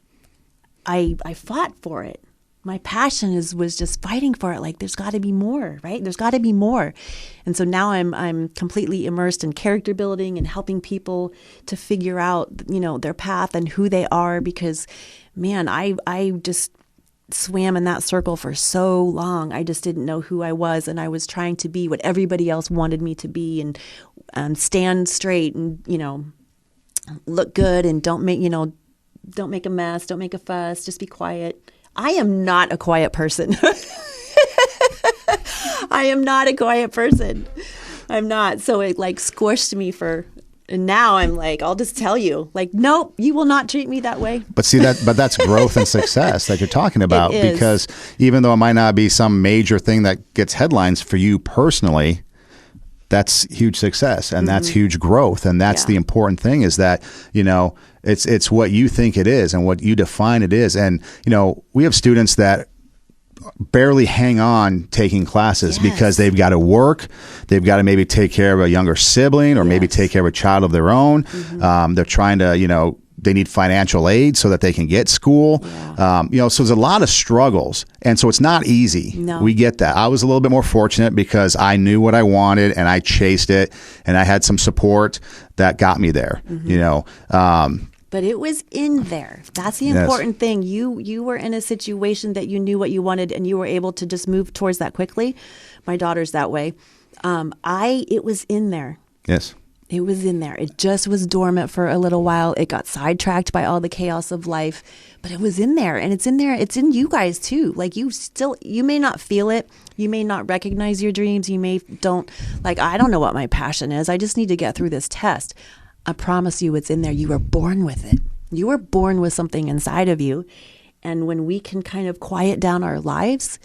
I fought for it. My passion was just fighting for it. Like, there's got to be more, right? There's got to be more. And so now I'm completely immersed in character building and helping people to figure out, their path and who they are, because, man, I just swam in that circle for so long. I just didn't know who I was, and I was trying to be what everybody else wanted me to be, and stand straight, and look good, and don't make a mess, don't make a fuss, just be quiet. I am not a quiet person. I am not a quiet person. I'm not. So it squished me and now I'm like, I'll just tell you, nope, you will not treat me that way. But that's growth and success that you're talking about, It is. because even though it might not be some major thing that gets headlines for you personally, that's huge success, and that's huge growth. And that's the important thing, is that, it's what you think it is and what you define it is. And, we have students that barely hang on taking classes because they've got to work. They've got to maybe take care of a younger sibling, or maybe take care of a child of their own. They're trying to, they need financial aid so that they can get school. So there's a lot of struggles. And so it's not easy. No. We get that. I was a little bit more fortunate because I knew what I wanted and I chased it, and I had some support that got me there, But it was in there. That's the important thing. You were in a situation that you knew what you wanted, and you were able to just move towards that quickly. My daughter's that way. It was in there. Yes. It was in there. It just was dormant for a little while. It got sidetracked by all the chaos of life, but it was in there, and it's in there. It's in you guys too. You may not feel it. You may not recognize your dreams. You may I don't know what my passion is. I just need to get through this test. I promise you, it's in there. You were born with it. You were born with something inside of you. And when we can kind of quiet down our lives,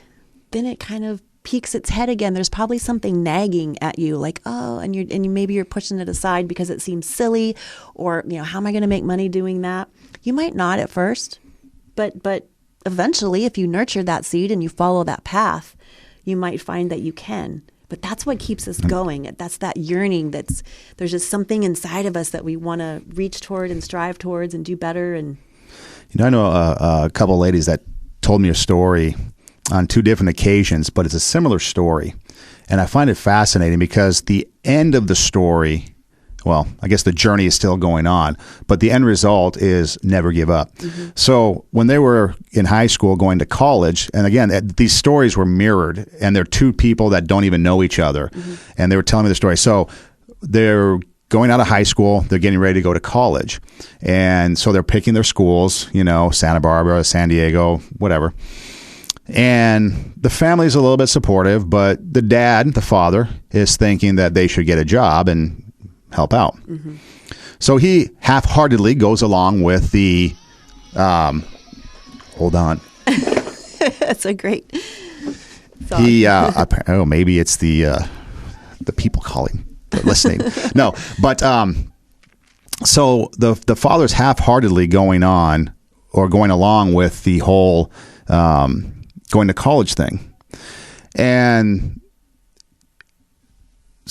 then it kind of peeks its head again. There's probably something nagging at you, maybe you're pushing it aside because it seems silly, or, how am I going to make money doing that? You might not at first, but eventually, if you nurture that seed and you follow that path, you might find that you can. But that's what keeps us going. That's that yearning. There's just something inside of us that we want to reach toward and strive towards and do better. And I know a couple of ladies that told me a story on two different occasions, but it's a similar story. And I find it fascinating because the end of the story, well, I guess the journey is still going on, but the end result is never give up. So when they were in high school going to college, and again, these stories were mirrored, and they're two people that don't even know each other. And they were telling me the story. So they're going out of high school, they're getting ready to go to college. And so they're picking their schools, Santa Barbara, San Diego, whatever. And the family's a little bit supportive, but the dad, the father, is thinking that they should get a job and help out. So he half-heartedly goes along with the, hold on. that's a great song. He, maybe it's the people calling, listening. No, but so the father's half-heartedly going along with the whole going to college thing. And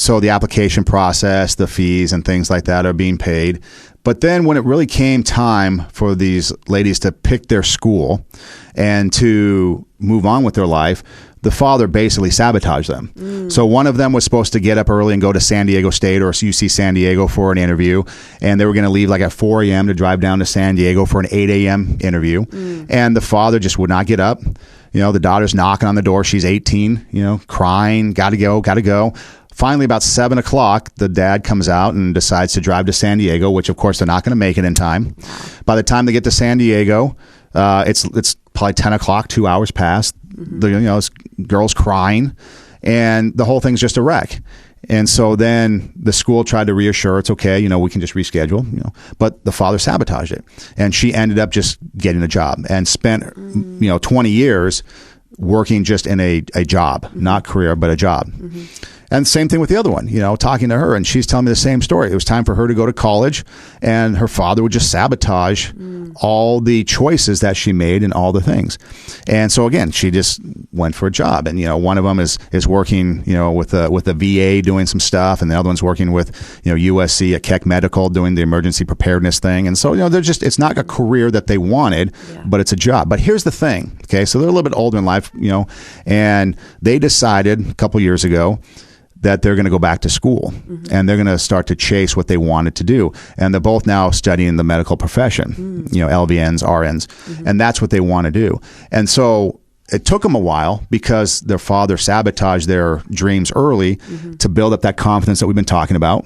So the application process, the fees and things like that are being paid. But then when it really came time for these ladies to pick their school and to move on with their life, the father basically sabotaged them. So one of them was supposed to get up early and go to San Diego State or UC San Diego for an interview. And they were going to leave like at 4 a.m. to drive down to San Diego for an 8 a.m. interview. And the father just would not get up. The daughter's knocking on the door. She's 18, crying, got to go. Finally, about 7 o'clock, the dad comes out and decides to drive to San Diego, which, of course, they're not going to make it in time. By the time they get to San Diego, it's probably 10 o'clock, 2 hours past. This girl's crying, and the whole thing's just a wreck. And so then the school tried to reassure it's okay, we can just reschedule, but the father sabotaged it. And she ended up just getting a job and spent, 20 years working just in a job, not career, but a job. And same thing with the other one, talking to her, and she's telling me the same story. It was time for her to go to college, and her father would just sabotage all the choices that she made and all the things. And so again, she just went for a job, and one of them is working, with the VA doing some stuff, and the other one's working with USC at Keck Medical doing the emergency preparedness thing. And so they're just, it's not a career that they wanted, but it's a job. But here's the thing, okay? So they're a little bit older in life, and they decided a couple years ago that they're going to go back to school and they're going to start to chase what they wanted to do. And they're both now studying the medical profession, LVNs, RNs, and that's what they want to do. And so it took them a while because their father sabotaged their dreams early to build up that confidence that we've been talking about,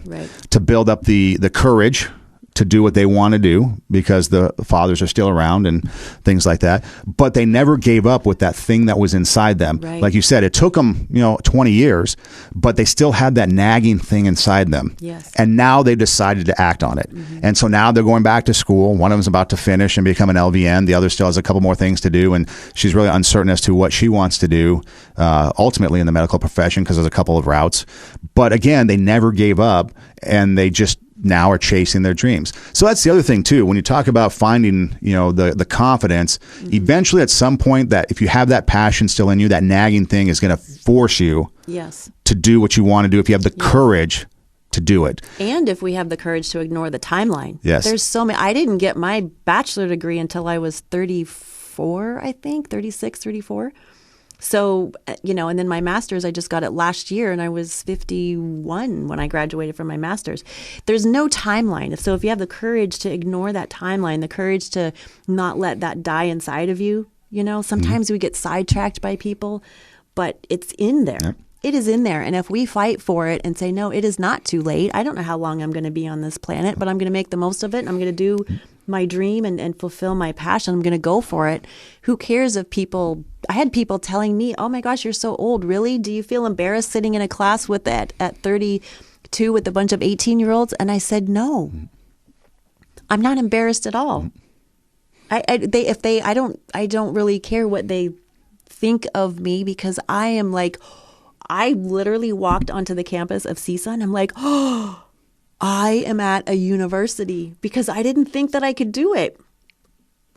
to build up the courage to do what they want to do because the fathers are still around and things like that. But they never gave up with that thing that was inside them. Like you said, it took them, 20 years, but they still had that nagging thing inside them. And now they decided to act on it. And so now they're going back to school. One of them's about to finish and become an LVN. The other still has a couple more things to do. And she's really uncertain as to what she wants to do ultimately in the medical profession because there's a couple of routes. But again, they never gave up and they just now are chasing their dreams. So that's the other thing too. When you talk about finding, the confidence, eventually at some point that if you have that passion still in you, that nagging thing is going to force you to do what you want to do if you have the courage to do it. And if we have the courage to ignore the timeline. There's so many. I didn't get my bachelor degree until I was 34, I think, 36, 34. So, and then my master's, I just got it last year and I was 51 when I graduated from my master's. There's no timeline. So if you have the courage to ignore that timeline, the courage to not let that die inside of you, sometimes we get sidetracked by people, but it's in there. It is in there. And if we fight for it and say, no, it is not too late. I don't know how long I'm going to be on this planet, but I'm going to make the most of it. And I'm going to do my dream and fulfill my passion. I'm going to go for it. Who cares if people, I had people telling me, oh my gosh, you're so old. Really? Do you feel embarrassed sitting in a class with that at 32 with a bunch of 18-year-olds? And I said, no, I'm not embarrassed at all. I don't really care what they think of me because I am like, I literally walked onto the campus of CSUN and I'm like, oh, I am at a university because I didn't think that I could do it.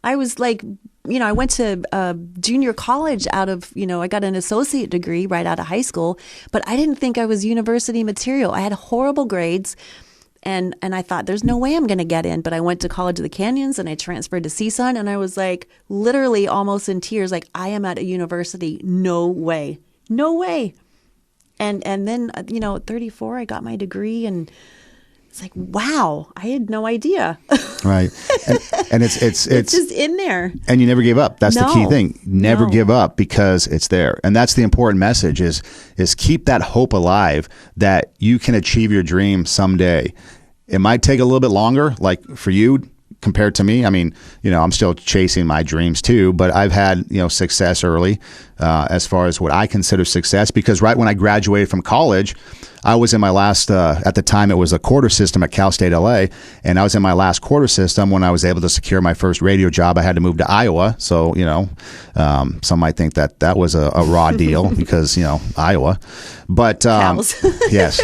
I was like, I went to junior college out of, I got an associate degree right out of high school, but I didn't think I was university material. I had horrible grades and I thought there's no way I'm going to get in. But I went to College of the Canyons and I transferred to CSUN and I was like literally almost in tears, like I am at a university. No way. No way. And then, at 34, I got my degree and it's like, wow, I had no idea. Right. And it's just in there. And you never gave up. That's the key thing. Never give up because it's there. And that's the important message is keep that hope alive that you can achieve your dream someday. It might take a little bit longer, like for you compared to me. I mean, I'm still chasing my dreams too, but I've had, success early as far as what I consider success because right when I graduated from college, I was in my last, at the time it was a quarter system at Cal State LA, and I was in my last quarter system when I was able to secure my first radio job. I had to move to Iowa, so, some might think that was a raw deal because, Iowa. But, yes,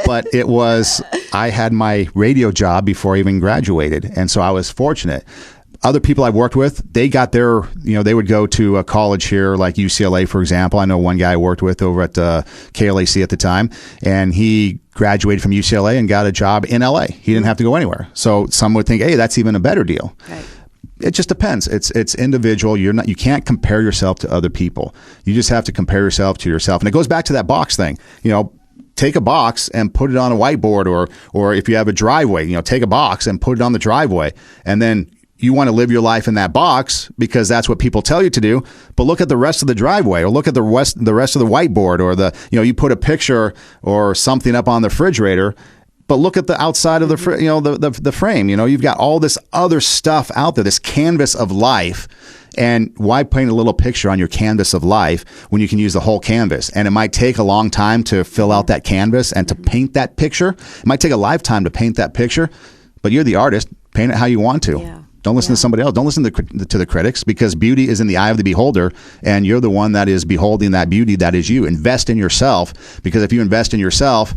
but it was, I had my radio job before I even graduated, and so I was fortunate. other people I've worked with, they got their, they would go to a college here like UCLA, for example. I know one guy I worked with over at KLAC at the time, and he graduated from UCLA and got a job in LA. He didn't have to go anywhere. So some would think, hey, that's even a better deal. Right. It just depends. It's individual. You can't compare yourself to other people. You just have to compare yourself to yourself. And it goes back to that box thing. Take a box and put it on a whiteboard, or if you have a driveway, take a box and put it on the driveway, and then you want to live your life in that box because that's what people tell you to do. But look at the rest of the driveway, or look at the rest of the whiteboard, or you put a picture or something up on the refrigerator. But look at the outside of the frame. You've got all this other stuff out there, this canvas of life. And why paint a little picture on your canvas of life when you can use the whole canvas? And it might take a long time to fill out that canvas and to paint that picture. It might take a lifetime to paint that picture, but you're the artist. Paint it how you want to. Yeah. Don't listen to somebody else. Don't listen to the critics, because beauty is in the eye of the beholder, and you're the one that is beholding that beauty that is you. Invest in yourself, because if you invest in yourself,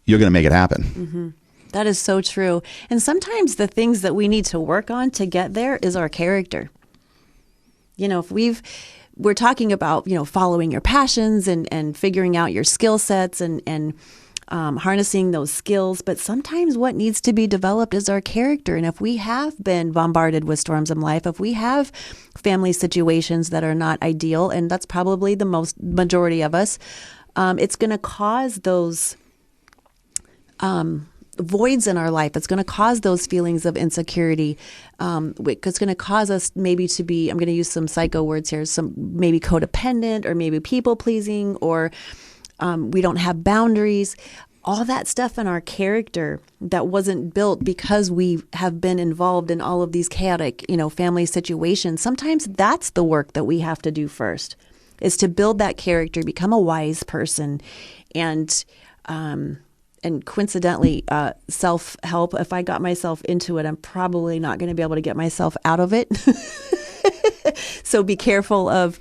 you're going to make it happen. Mm-hmm. That is so true. And sometimes the things that we need to work on to get there is our character. If we're talking about, following your passions and figuring out your skill sets and harnessing those skills. But sometimes what needs to be developed is our character. And if we have been bombarded with storms in life, if we have family situations that are not ideal, and that's probably the majority of us, it's going to cause those voids in our life. It's going to cause those feelings of insecurity. It's going to cause us maybe to be, I'm going to use some psycho words here, some maybe codependent, or maybe people pleasing, or we don't have boundaries. All that stuff in our character that wasn't built because we have been involved in all of these chaotic, family situations. Sometimes that's the work that we have to do first, is to build that character, become a wise person, and coincidentally, self-help. If I got myself into it, I'm probably not going to be able to get myself out of it. So be careful of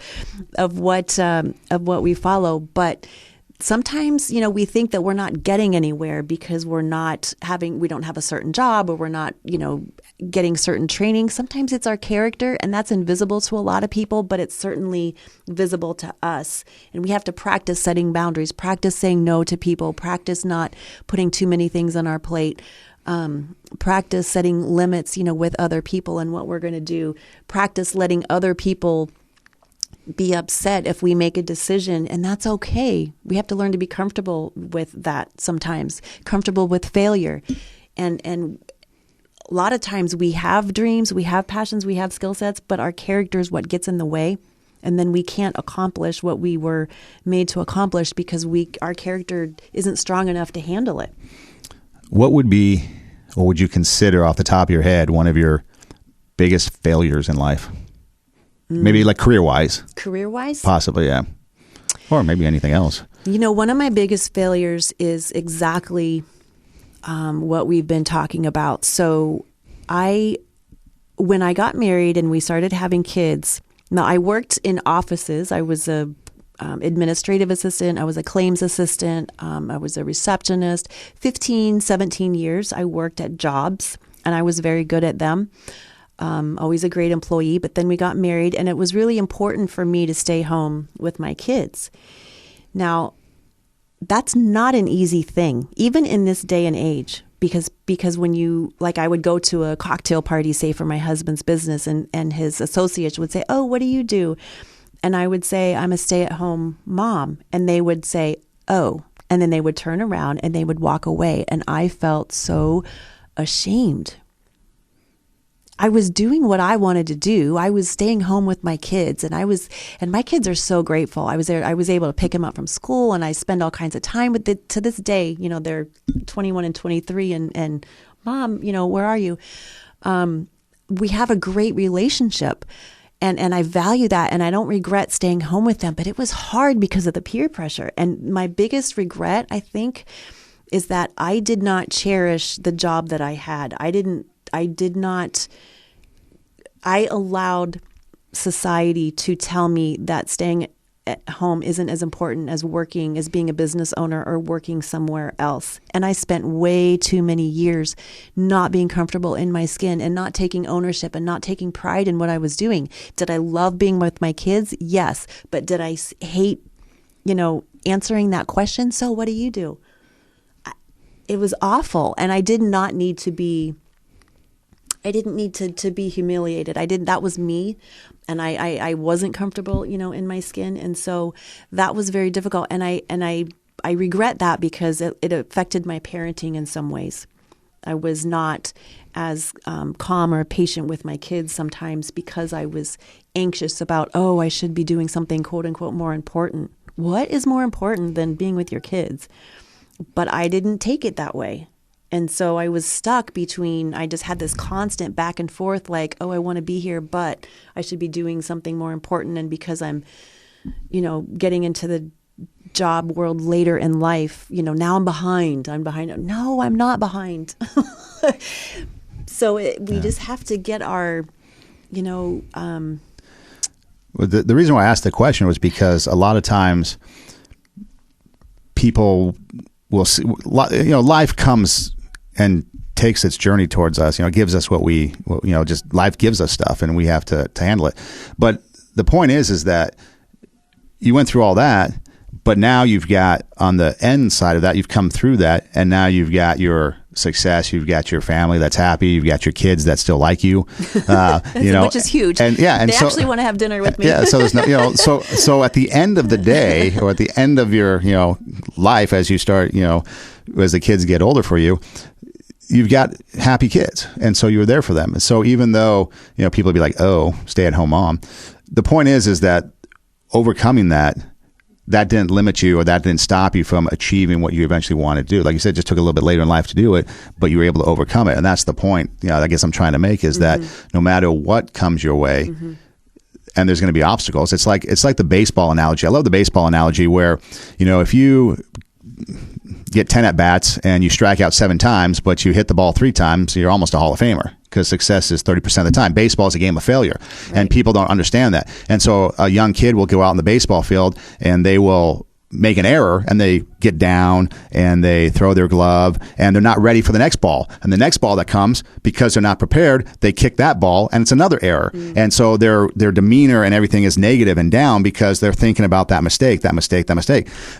what we follow. But sometimes, we think that we're not getting anywhere because we don't have a certain job, or we're not, getting certain training. Sometimes it's our character, and that's invisible to a lot of people, but it's certainly visible to us. And we have to practice setting boundaries, practice saying no to people, practice not putting too many things on our plate, practice setting limits, with other people and what we're going to do, practice letting other people be upset if we make a decision, and that's okay. We have to learn to be comfortable with that sometimes, comfortable with failure. And a lot of times we have dreams, we have passions, we have skill sets, but our character is what gets in the way. And then we can't accomplish what we were made to accomplish because our character isn't strong enough to handle it. What would you consider off the top of your head one of your biggest failures in life? Maybe like career-wise. Career-wise? Possibly, yeah. Or maybe anything else. One of my biggest failures is exactly what we've been talking about. So when I got married and we started having kids, now I worked in offices. I was a administrative assistant. I was a claims assistant. I was a receptionist. 15, 17 years I worked at jobs, and I was very good at them. Always a great employee. But then we got married, and it was really important for me to stay home with my kids. Now, that's not an easy thing, even in this day and age, because when I would go to a cocktail party, say for my husband's business, and his associates would say, "Oh, what do you do?" And I would say, "I'm a stay-at-home mom." And they would say, "Oh," and then they would turn around and they would walk away. And I felt so ashamed. I was doing what I wanted to do. I was staying home with my kids, and my kids are so grateful. I was able to pick them up from school, and I spend all kinds of time with it. To this day, they're 21 and 23, and Mom, where are you? We have a great relationship, and I value that, and I don't regret staying home with them, but it was hard because of the peer pressure. And my biggest regret, I think, is that I did not cherish the job that I had. I allowed society to tell me that staying at home isn't as important as working, as being a business owner or working somewhere else. And I spent way too many years not being comfortable in my skin and not taking ownership and not taking pride in what I was doing. Did I love being with my kids? Yes. But did I hate, answering that question? So what do you do? It was awful. And I did not need to be, I didn't need to be humiliated. That was me. And I wasn't comfortable, in my skin. And so that was very difficult. And I regret that because it affected my parenting in some ways. I was not as calm or patient with my kids sometimes because I was anxious about, I should be doing something quote unquote more important. What is more important than being with your kids? But I didn't take it that way. And so I was stuck between, I just had this constant back and forth like, I want to be here, but I should be doing something more important. And because I'm, getting into the job world later in life, now I'm behind. No, I'm not behind. So we just have to get our, Well, the reason why I asked the question was because a lot of times people will see, life comes and takes its journey towards us, gives us just life gives us stuff and we have to handle it. But the point is that you went through all that, but now you've got on the end side of that, you've come through that. And now you've got your success. You've got your family that's happy. You've got your kids that still like you, which is huge. And they actually want to have dinner with me. Yeah. So there's no, so at the end of the day or at the end of your, life, as you start, as the kids get older for you, you've got happy kids. And so you were there for them. And so even though, people would be like, stay at home mom, the point is that overcoming that didn't limit you or that didn't stop you from achieving what you eventually wanted to do. Like you said, it just took a little bit later in life to do it, but you were able to overcome it. And that's the point, I guess I'm trying to make is that no matter what comes your way, and there's going to be obstacles. It's like the baseball analogy. I love the baseball analogy where, if you get 10 at bats and you strike out 7 times, but you hit the ball 3 times, you're almost a Hall of Famer because success is 30% of the time. Baseball is a game of failure, and people don't understand that. And so a young kid will go out in the baseball field and they will make an error and they get down and they throw their glove and they're not ready for the next ball. And the next ball that comes, because they're not prepared, they kick that ball and it's another error. And so their demeanor and everything is negative and down because they're thinking about that mistake.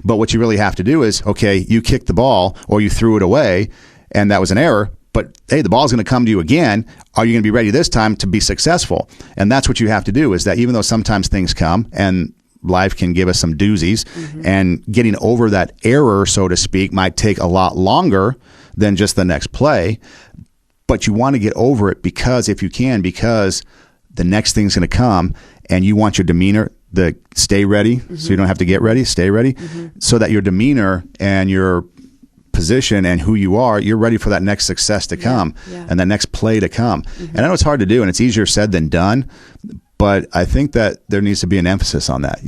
But what you really have to do is, okay, you kicked the ball or you threw it away and that was an error. But hey, the ball's going to come to you again. Are you going to be ready this time to be successful? And that's what you have to do is that even though sometimes things come and life can give us some doozies and getting over that error, so to speak, might take a lot longer than just the next play. But you want to get over it because the next thing's going to come and you want your demeanor to stay ready. So you don't have to get ready, stay ready so that your demeanor and your position and who you are, you're ready for that next success to come and that next play to come. And I know it's hard to do and it's easier said than done, but I think that there needs to be an emphasis on that,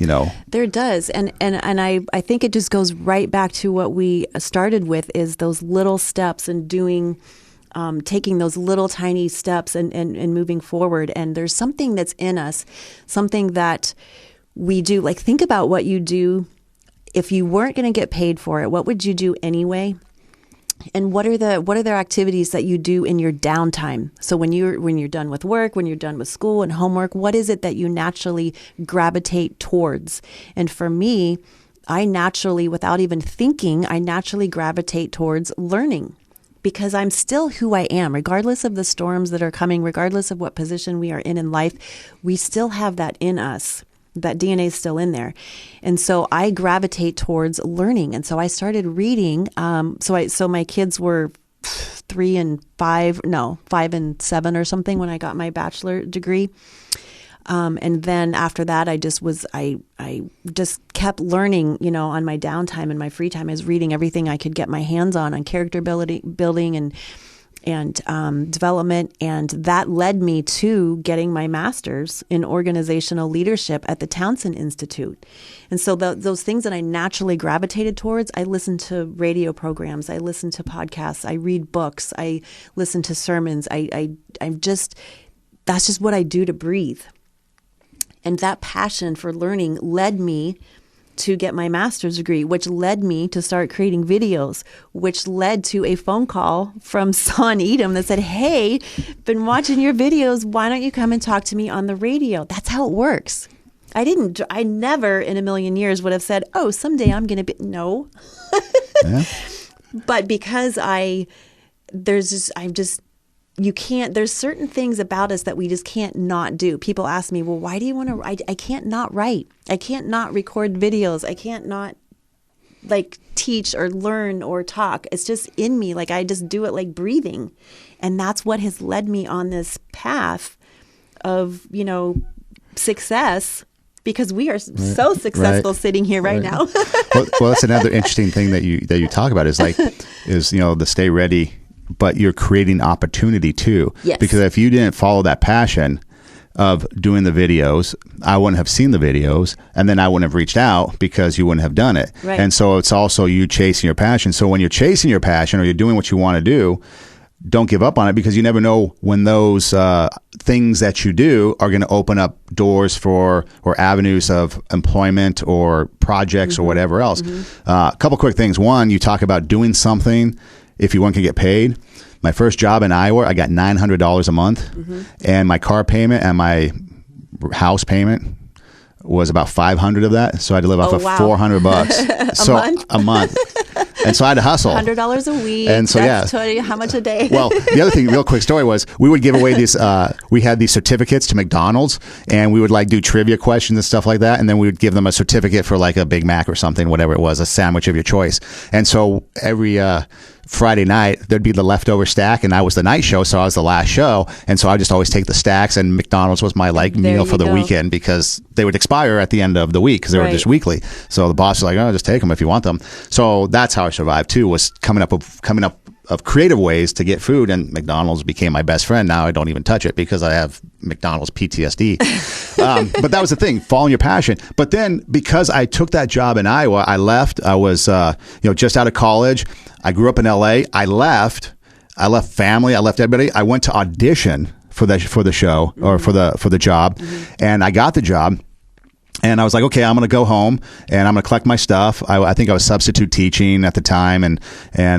There does. And I think it just goes right back to what we started with is those little steps and doing, taking those little tiny steps and moving forward. And there's something that's in us, something that we do. Like think about what you do. If you weren't going to get paid for it, what would you do anyway? And what are the activities that you do in your downtime? So when you're done with work, when you're done with school and homework, what is it that you naturally gravitate towards? And for me, I naturally, without even thinking, gravitate towards learning because I'm still who I am, regardless of the storms that are coming, regardless of what position we are in life, we still have that in us. That DNA is still in there. And so I gravitate towards learning. And so I started reading. So my kids were 5 and 7 or something when I got my bachelor degree. And then after that, I just kept learning, on my downtime and my free time. I was reading everything I could get my hands on character building and development. And that led me to getting my master's in organizational leadership at the Townsend Institute. And so those things that I naturally gravitated towards, I listen to radio programs, I listen to podcasts, I read books, I listen to sermons. That's just what I do to breathe. And that passion for learning led me to get my master's degree, which led me to start creating videos, which led to a phone call from Son Edom that said, hey, been watching your videos. Why don't you come and talk to me on the radio? That's how it works. I never in a million years would have said, oh, someday I'm going to be, no. Yeah. But because there's certain things about us that we just can't not do. People ask me, well, why do you want to write? I can't not write. I can't not record videos. I can't not like teach or learn or talk. It's just in me. Like I just do it like breathing. And that's what has led me on this path of, success, because we are so successful sitting here right now. well, that's another interesting thing that you talk about is the stay ready, but you're creating opportunity too. Yes. Because if you didn't follow that passion of doing the videos, I wouldn't have seen the videos, and then I wouldn't have reached out because you wouldn't have done it. Right. And so it's also you chasing your passion. So when you're chasing your passion or you're doing what you want to do, don't give up on it, because you never know when those things that you do are going to open up doors for or avenues of employment or projects or whatever else. A couple quick things. One, you talk about doing something if you want to get paid. My first job in Iowa, I got $900 a month, and my car payment and my house payment was about 500 of that. So I had to live off of $400 a month. And so I had to hustle. $100 a week. And so, that's tell you how much a day. Well, the other thing, real quick story was we would give away these, we had these certificates to McDonald's, and we would do trivia questions and stuff like that. And then we would give them a certificate for a Big Mac or something, whatever it was, a sandwich of your choice. And so every, Friday night, there'd be the leftover stack, and I was the night show, so I was the last show. And so I just always take the stacks, and McDonald's was my meal for the weekend, because they would expire at the end of the week because they were just weekly. So the boss was like, oh, just take them if you want them. So that's how I survived too, was coming up of creative ways to get food, and McDonald's became my best friend. Now I don't even touch it because I have McDonald's PTSD. But that was the thing, following your passion. But then because I took that job in Iowa, I left. I was just out of college. I grew up in LA. I left family. I left everybody. I went to audition for the show or for the job, and I got the job. And I was like, okay, I'm going to go home and I'm going to collect my stuff. I think I was substitute teaching at the time. And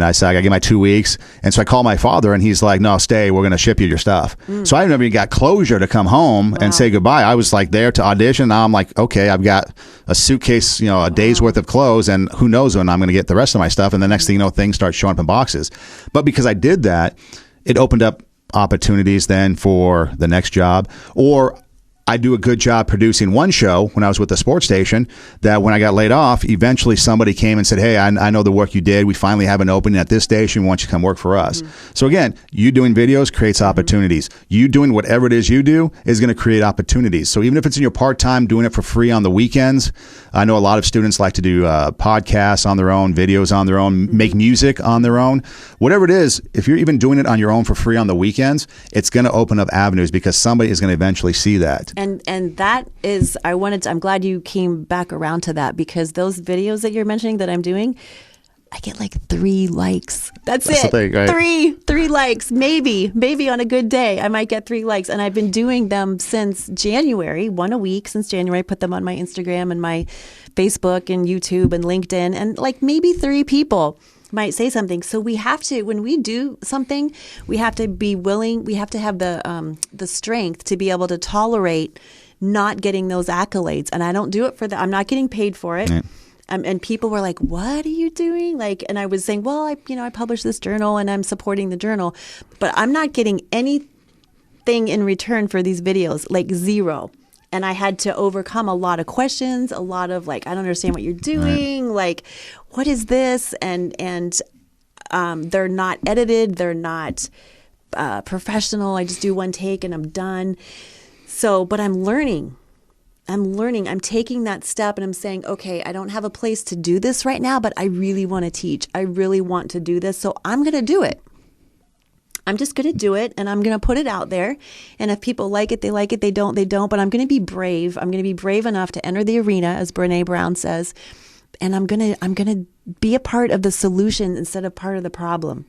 I said, I got to get my 2 weeks. And so I called my father, and he's like, no, stay. We're going to ship you your stuff. So I never even got closure to come home and say goodbye. I was there to audition. Now I'm like, okay, I've got a suitcase, a day's worth of clothes, and who knows when I'm going to get the rest of my stuff. And the next thing you know, things start showing up in boxes. But because I did that, it opened up opportunities then for the next job. Or I do a good job producing one show when I was with the sports station, that when I got laid off, eventually somebody came and said, hey, I know the work you did. We finally have an opening at this station. We want you to come work for us. So again, you doing videos creates opportunities. You doing whatever it is you do is going to create opportunities. So even if it's in your part-time, doing it for free on the weekends. I know a lot of students like to do podcasts on their own, videos on their own, make music on their own. Whatever it is, if you're even doing it on your own for free on the weekends, it's going to open up avenues, because somebody is going to eventually see that. And that is, I'm glad you came back around to that, because those videos that you're mentioning that I'm doing, I get 3 likes. That's it. The thing, right? Three likes, maybe on a good day, I might get 3 likes. And I've been doing them since January, 1 a week since January. I put them on my Instagram and my Facebook and YouTube and LinkedIn, and maybe 3 people might say something. So we have to, when we do something, we have to be willing, we have to have the strength to be able to tolerate not getting those accolades. And I don't do it I'm not getting paid for it. Right. And people were like, what are you doing? And I was saying, well, I published this journal and I'm supporting the journal, but I'm not getting anything in return for these videos, zero. And I had to overcome a lot of questions, a lot of I don't understand what you're doing. Right. What is this? And they're not edited. They're not professional. I just do one take and I'm done. So, but I'm learning. I'm taking that step and I'm saying, okay, I don't have a place to do this right now, but I really want to teach. I really want to do this. So I'm going to do it. I'm just going to do it, and I'm going to put it out there. And if people like it, they like it. They don't, they don't. But I'm going to be brave. I'm going to be brave enough to enter the arena, as Brene Brown says. And I'm going to be a part of the solution instead of part of the problem.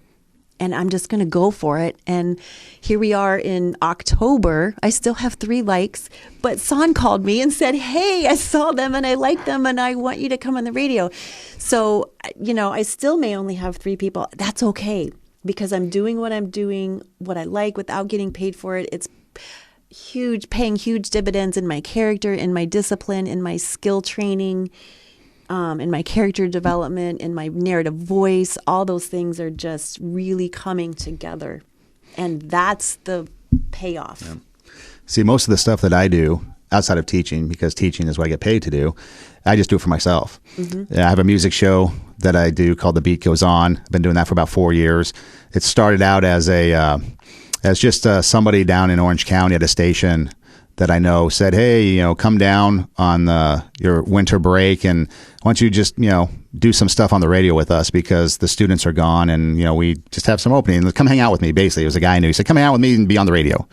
and I'm just going to go for it. And here we are in October. I still have 3 likes, but Son called me and said, hey, I saw them and I like them and I want you to come on the radio. So, I still may only have 3 people. That's okay, because I'm doing what I like without getting paid for it. It's paying huge dividends in my character, in my discipline, in my skill training, in my character development, in my narrative voice. All those things are just really coming together. And that's the payoff. Yeah. See, most of the stuff that I do outside of teaching, because teaching is what I get paid to do, I just do it for myself. Mm-hmm. I have a music show that I do called The Beat Goes On. I've been doing that for about 4 years. It started out as just somebody down in Orange County at a station that I know said, hey, come down on your winter break, and why don't you just, do some stuff on the radio with us, because the students are gone and, we just have some opening. Come hang out with me, basically. It was a guy I knew. He said, come hang out with me and be on the radio.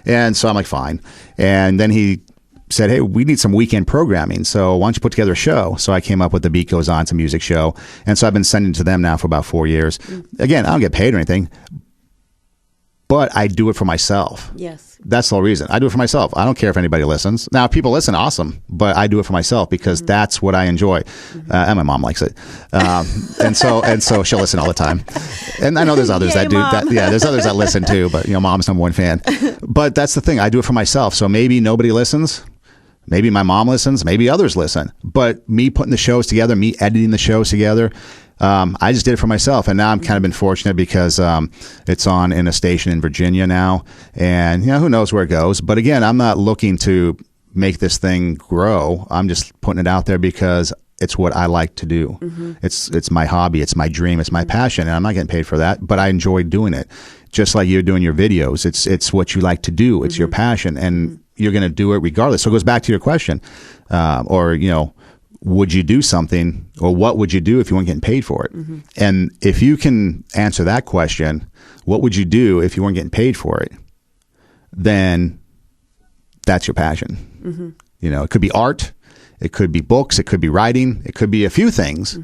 And so I'm like, fine. And then he said, hey, we need some weekend programming, so why don't you put together a show? So I came up with The Beat Goes On. It's a music show. And so I've been sending it to them now for about 4 years. Again, I don't get paid or anything, but I do it for myself. Yes. That's the whole reason. I do it for myself. I don't care if anybody listens. Now, if people listen, awesome, but I do it for myself because that's what I enjoy. And my mom likes it. And so she'll listen all the time. And I know there's others that do that. Yeah, there's others that listen too, but mom's number one fan. But that's the thing. I do it for myself. So maybe nobody listens. Maybe my mom listens. Maybe others listen. But me putting the shows together, me editing the shows together, I just did it for myself. And now I'm kind of been fortunate because it's on in a station in Virginia now. And, who knows where it goes. But again, I'm not looking to make this thing grow. I'm just putting it out there because it's what I like to do. Mm-hmm. It's my hobby. It's my dream. It's my passion. And I'm not getting paid for that, but I enjoy doing it. Just like you're doing your videos. It's what you like to do. It's your passion. And you're going to do it regardless. So it goes back to your question. Would you do something, or what would you do if you weren't getting paid for it? Mm-hmm. And if you can answer that question, what would you do if you weren't getting paid for it? Then that's your passion. Mm-hmm. It could be art, it could be books, it could be writing, it could be a few things,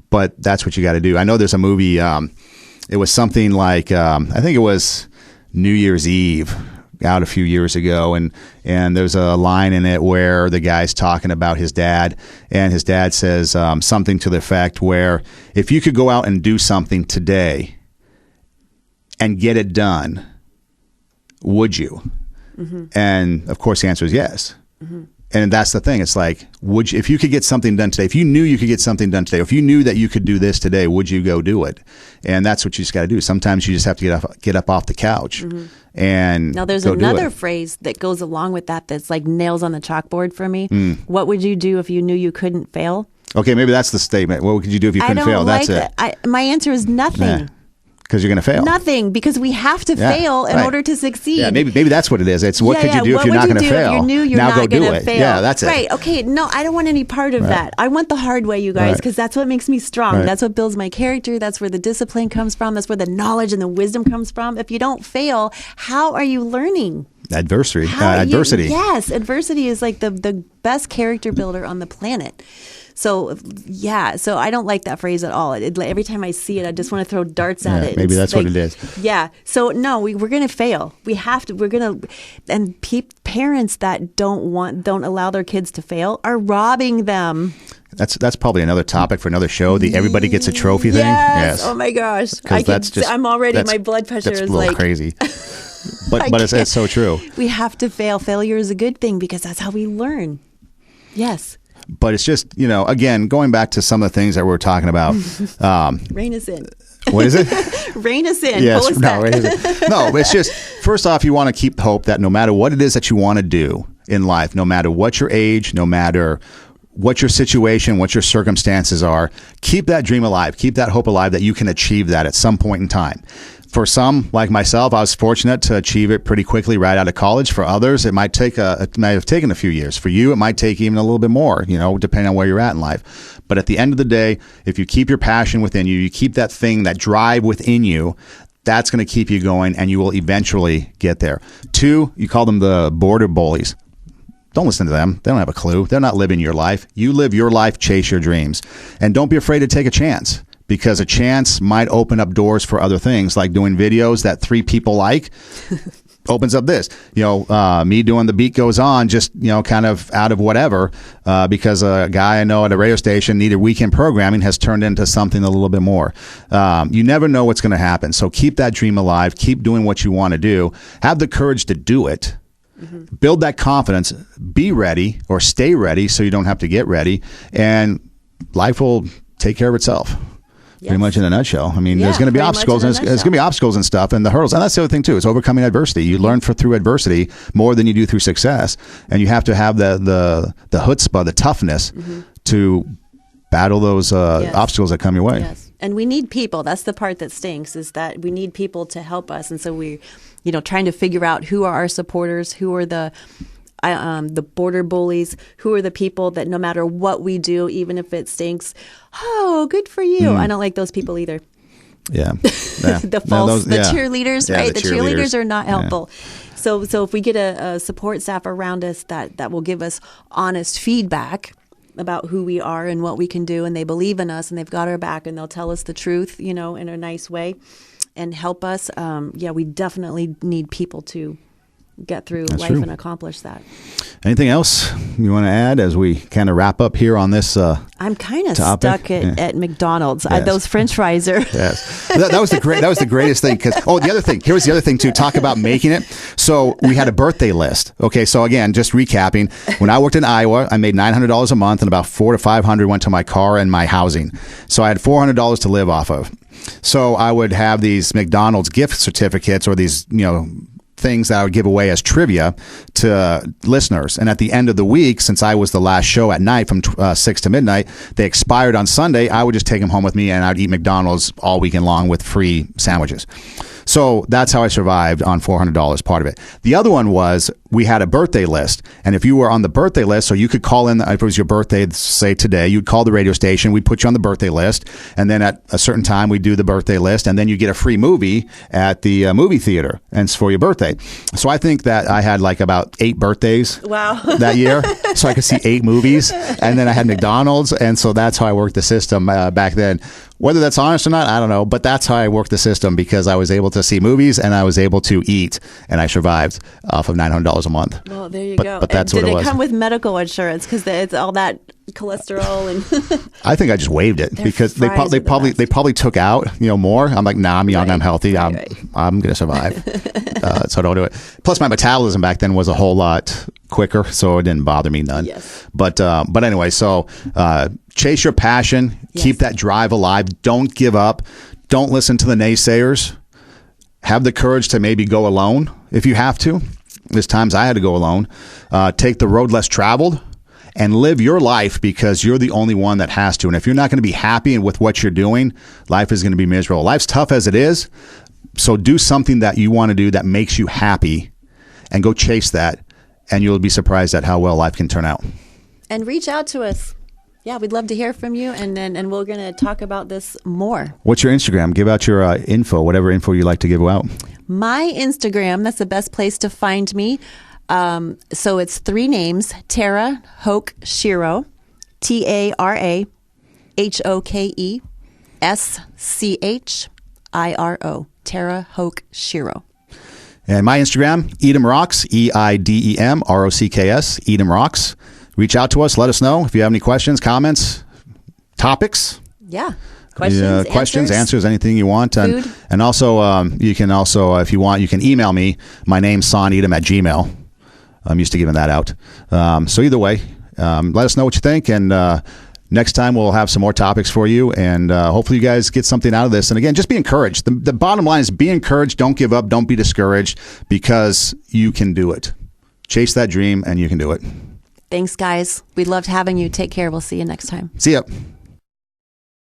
but that's what you got to do. I know there's a movie, it was something like, I think it was New Year's Eve, out a few years ago, and there's a line in it where the guy's talking about his dad, and his dad says something to the effect where, if you could go out and do something today and get it done, would you? Mm-hmm. And of course the answer is yes. Mm-hmm. And that's the thing. It's like, if you could get something done today, if you knew you could get something done today, if you knew that you could do this today, would you go do it? And that's what you just got to do. Sometimes you just have to get up off the couch. And now there's another phrase that goes along with that that's like nails on the chalkboard for me. What would you do if you knew you couldn't fail? Okay, maybe that's the statement. What could you do if you couldn't fail? That's it. My answer is nothing. Yeah. Because you're going to fail. Nothing, because we have to fail in order to succeed. Yeah, maybe that's what it is. It's what could you do if you're not going to fail? If you knew you're not going to fail. Yeah, that's it. Right. Okay. No, I don't want any part of that. I want the hard way, you guys, because that's what makes me strong. That's what builds my character. That's where the discipline comes from. That's where the knowledge and the wisdom comes from. If you don't fail, how are you learning? Adversity. Yes. Adversity is like the best character builder on the planet. So, so I don't like that phrase at all. Every time I see it, I just want to throw darts at it. Maybe that's what it is. Yeah. So, no, we're going to fail. We have to. We're going to. And parents that don't allow their kids to fail are robbing them. That's probably another topic for another show. The everybody gets a trophy thing. Yes. Oh my gosh. I'm already. My blood pressure is like crazy. But it's so true. We have to fail. Failure is a good thing because that's how we learn. Yes. But it's just, again, going back to some of the things that we were talking about. Rein us in. What is it? Rein us in. Yes. No, it's just, first off, you want to keep hope that no matter what it is that you want to do in life, no matter what your age, no matter what your situation, what your circumstances are, keep that dream alive. Keep that hope alive that you can achieve that at some point in time. For some, like myself, I was fortunate to achieve it pretty quickly right out of college. For others, it might have taken a few years. For you, it might take even a little bit more, depending on where you're at in life. But at the end of the day, if you keep your passion within you, you keep that thing, that drive within you, that's going to keep you going, and you will eventually get there. 2, you call them the border bullies. Don't listen to them. They don't have a clue. They're not living your life. You live your life, chase your dreams. And don't be afraid to take a chance. because a chance might open up doors for other things, like doing videos that 3 people like. Opens up this, me doing the beat goes on, just, kind of out of whatever, because a guy I know at a radio station needed weekend programming has turned into something a little bit more. You never know what's going to happen. So keep that dream alive. Keep doing what you want to do. Have the courage to do it. Mm-hmm. Build that confidence. Be ready or stay ready so you don't have to get ready. And life will take care of itself. Yes. Pretty much in a nutshell. I mean, there's going to be obstacles, and there's going to be obstacles and stuff, and the hurdles. And that's the other thing too. It's overcoming adversity. You learn through adversity more than you do through success, and you have to have the chutzpah, the toughness, to battle those obstacles that come your way. Yes. And we need people. That's the part that stinks, is that we need people to help us, and so we, trying to figure out who are our supporters, who are the border bullies, who are the people that no matter what we do, even if it stinks, oh, good for you. I don't like those people either. Yeah. The cheerleaders, right? The cheerleaders are not helpful. Yeah. So if we get a support staff around us that will give us honest feedback about who we are and what we can do, and they believe in us and they've got our back and they'll tell us the truth, in a nice way and help us. We definitely need people to get through life and accomplish that. Anything else you want to add as we kind of wrap up here on this I'm kind of stuck at McDonald's. Yes. Those French fries are yes. That was the greatest thing, because the other thing, here's the other thing too, talk about making it. So we had a birthday list. Okay, so again, just recapping, when I worked in Iowa, I made $900 a month, and about $400 to $500 went to my car and my housing. So I had $400 to live off of. So I would have these McDonald's gift certificates, or these, things that I would give away as trivia to listeners. And at the end of the week, since I was the last show at night from 6 to midnight, they expired on Sunday. I would just take them home with me, and I'd eat McDonald's all weekend long with free sandwiches. So that's how I survived on $400, part of it. The other one was, we had a birthday list. And if you were on the birthday list, so you could call in, if it was your birthday, say today, you'd call the radio station, we'd put you on the birthday list. And then at a certain time, we'd do the birthday list. And then you get a free movie at the movie theater, and it's for your birthday. So I think that I had like about 8 birthdays that year. So I could see 8 movies. And then I had McDonald's. And so that's how I worked the system back then. Whether that's honest or not, I don't know. But that's how I worked the system, because I was able to see movies and I was able to eat, and I survived off of $900 a month. Well, there you go. But that's what it was. Did it come with medical insurance? Because it's all that cholesterol and. I think I just waived it, because they probably took out more. I'm like, nah, I'm young, I'm healthy, I'm gonna survive. So don't do it. Plus, my metabolism back then was a whole lot quicker, so it didn't bother me none. Yes. But anyway, so chase your passion, keep that drive alive. Don't give up. Don't listen to the naysayers. Have the courage to maybe go alone if you have to. There's times I had to go alone. Take the road less traveled and live your life, because you're the only one that has to. And if you're not going to be happy with what you're doing, life is going to be miserable. Life's tough as it is. So do something that you want to do that makes you happy, and go chase that. And you'll be surprised at how well life can turn out. And reach out to us. Yeah, we'd love to hear from you, and we're going to talk about this more. What's your Instagram? Give out your info, whatever info you like to give out. My Instagram, that's the best place to find me. So it's 3 names, Tara Hoke Shiro, TaraHokeSchiro, Tara Hoke Shiro. And my Instagram, Edom Rocks, EIDEM Edom Rocks. Reach out to us. Let us know if you have any questions, comments, topics. Yeah. Questions, answers, anything you want. Food. And also, you can also, if you want, you can email me. My name's sonedom@gmail.com. I'm used to giving that out. So either way, let us know what you think. And next time we'll have some more topics for you. And hopefully you guys get something out of this. And again, just be encouraged. The bottom line is be encouraged. Don't give up. Don't be discouraged, because you can do it. Chase that dream and you can do it. Thanks, guys. We loved having you. Take care. We'll see you next time. See ya.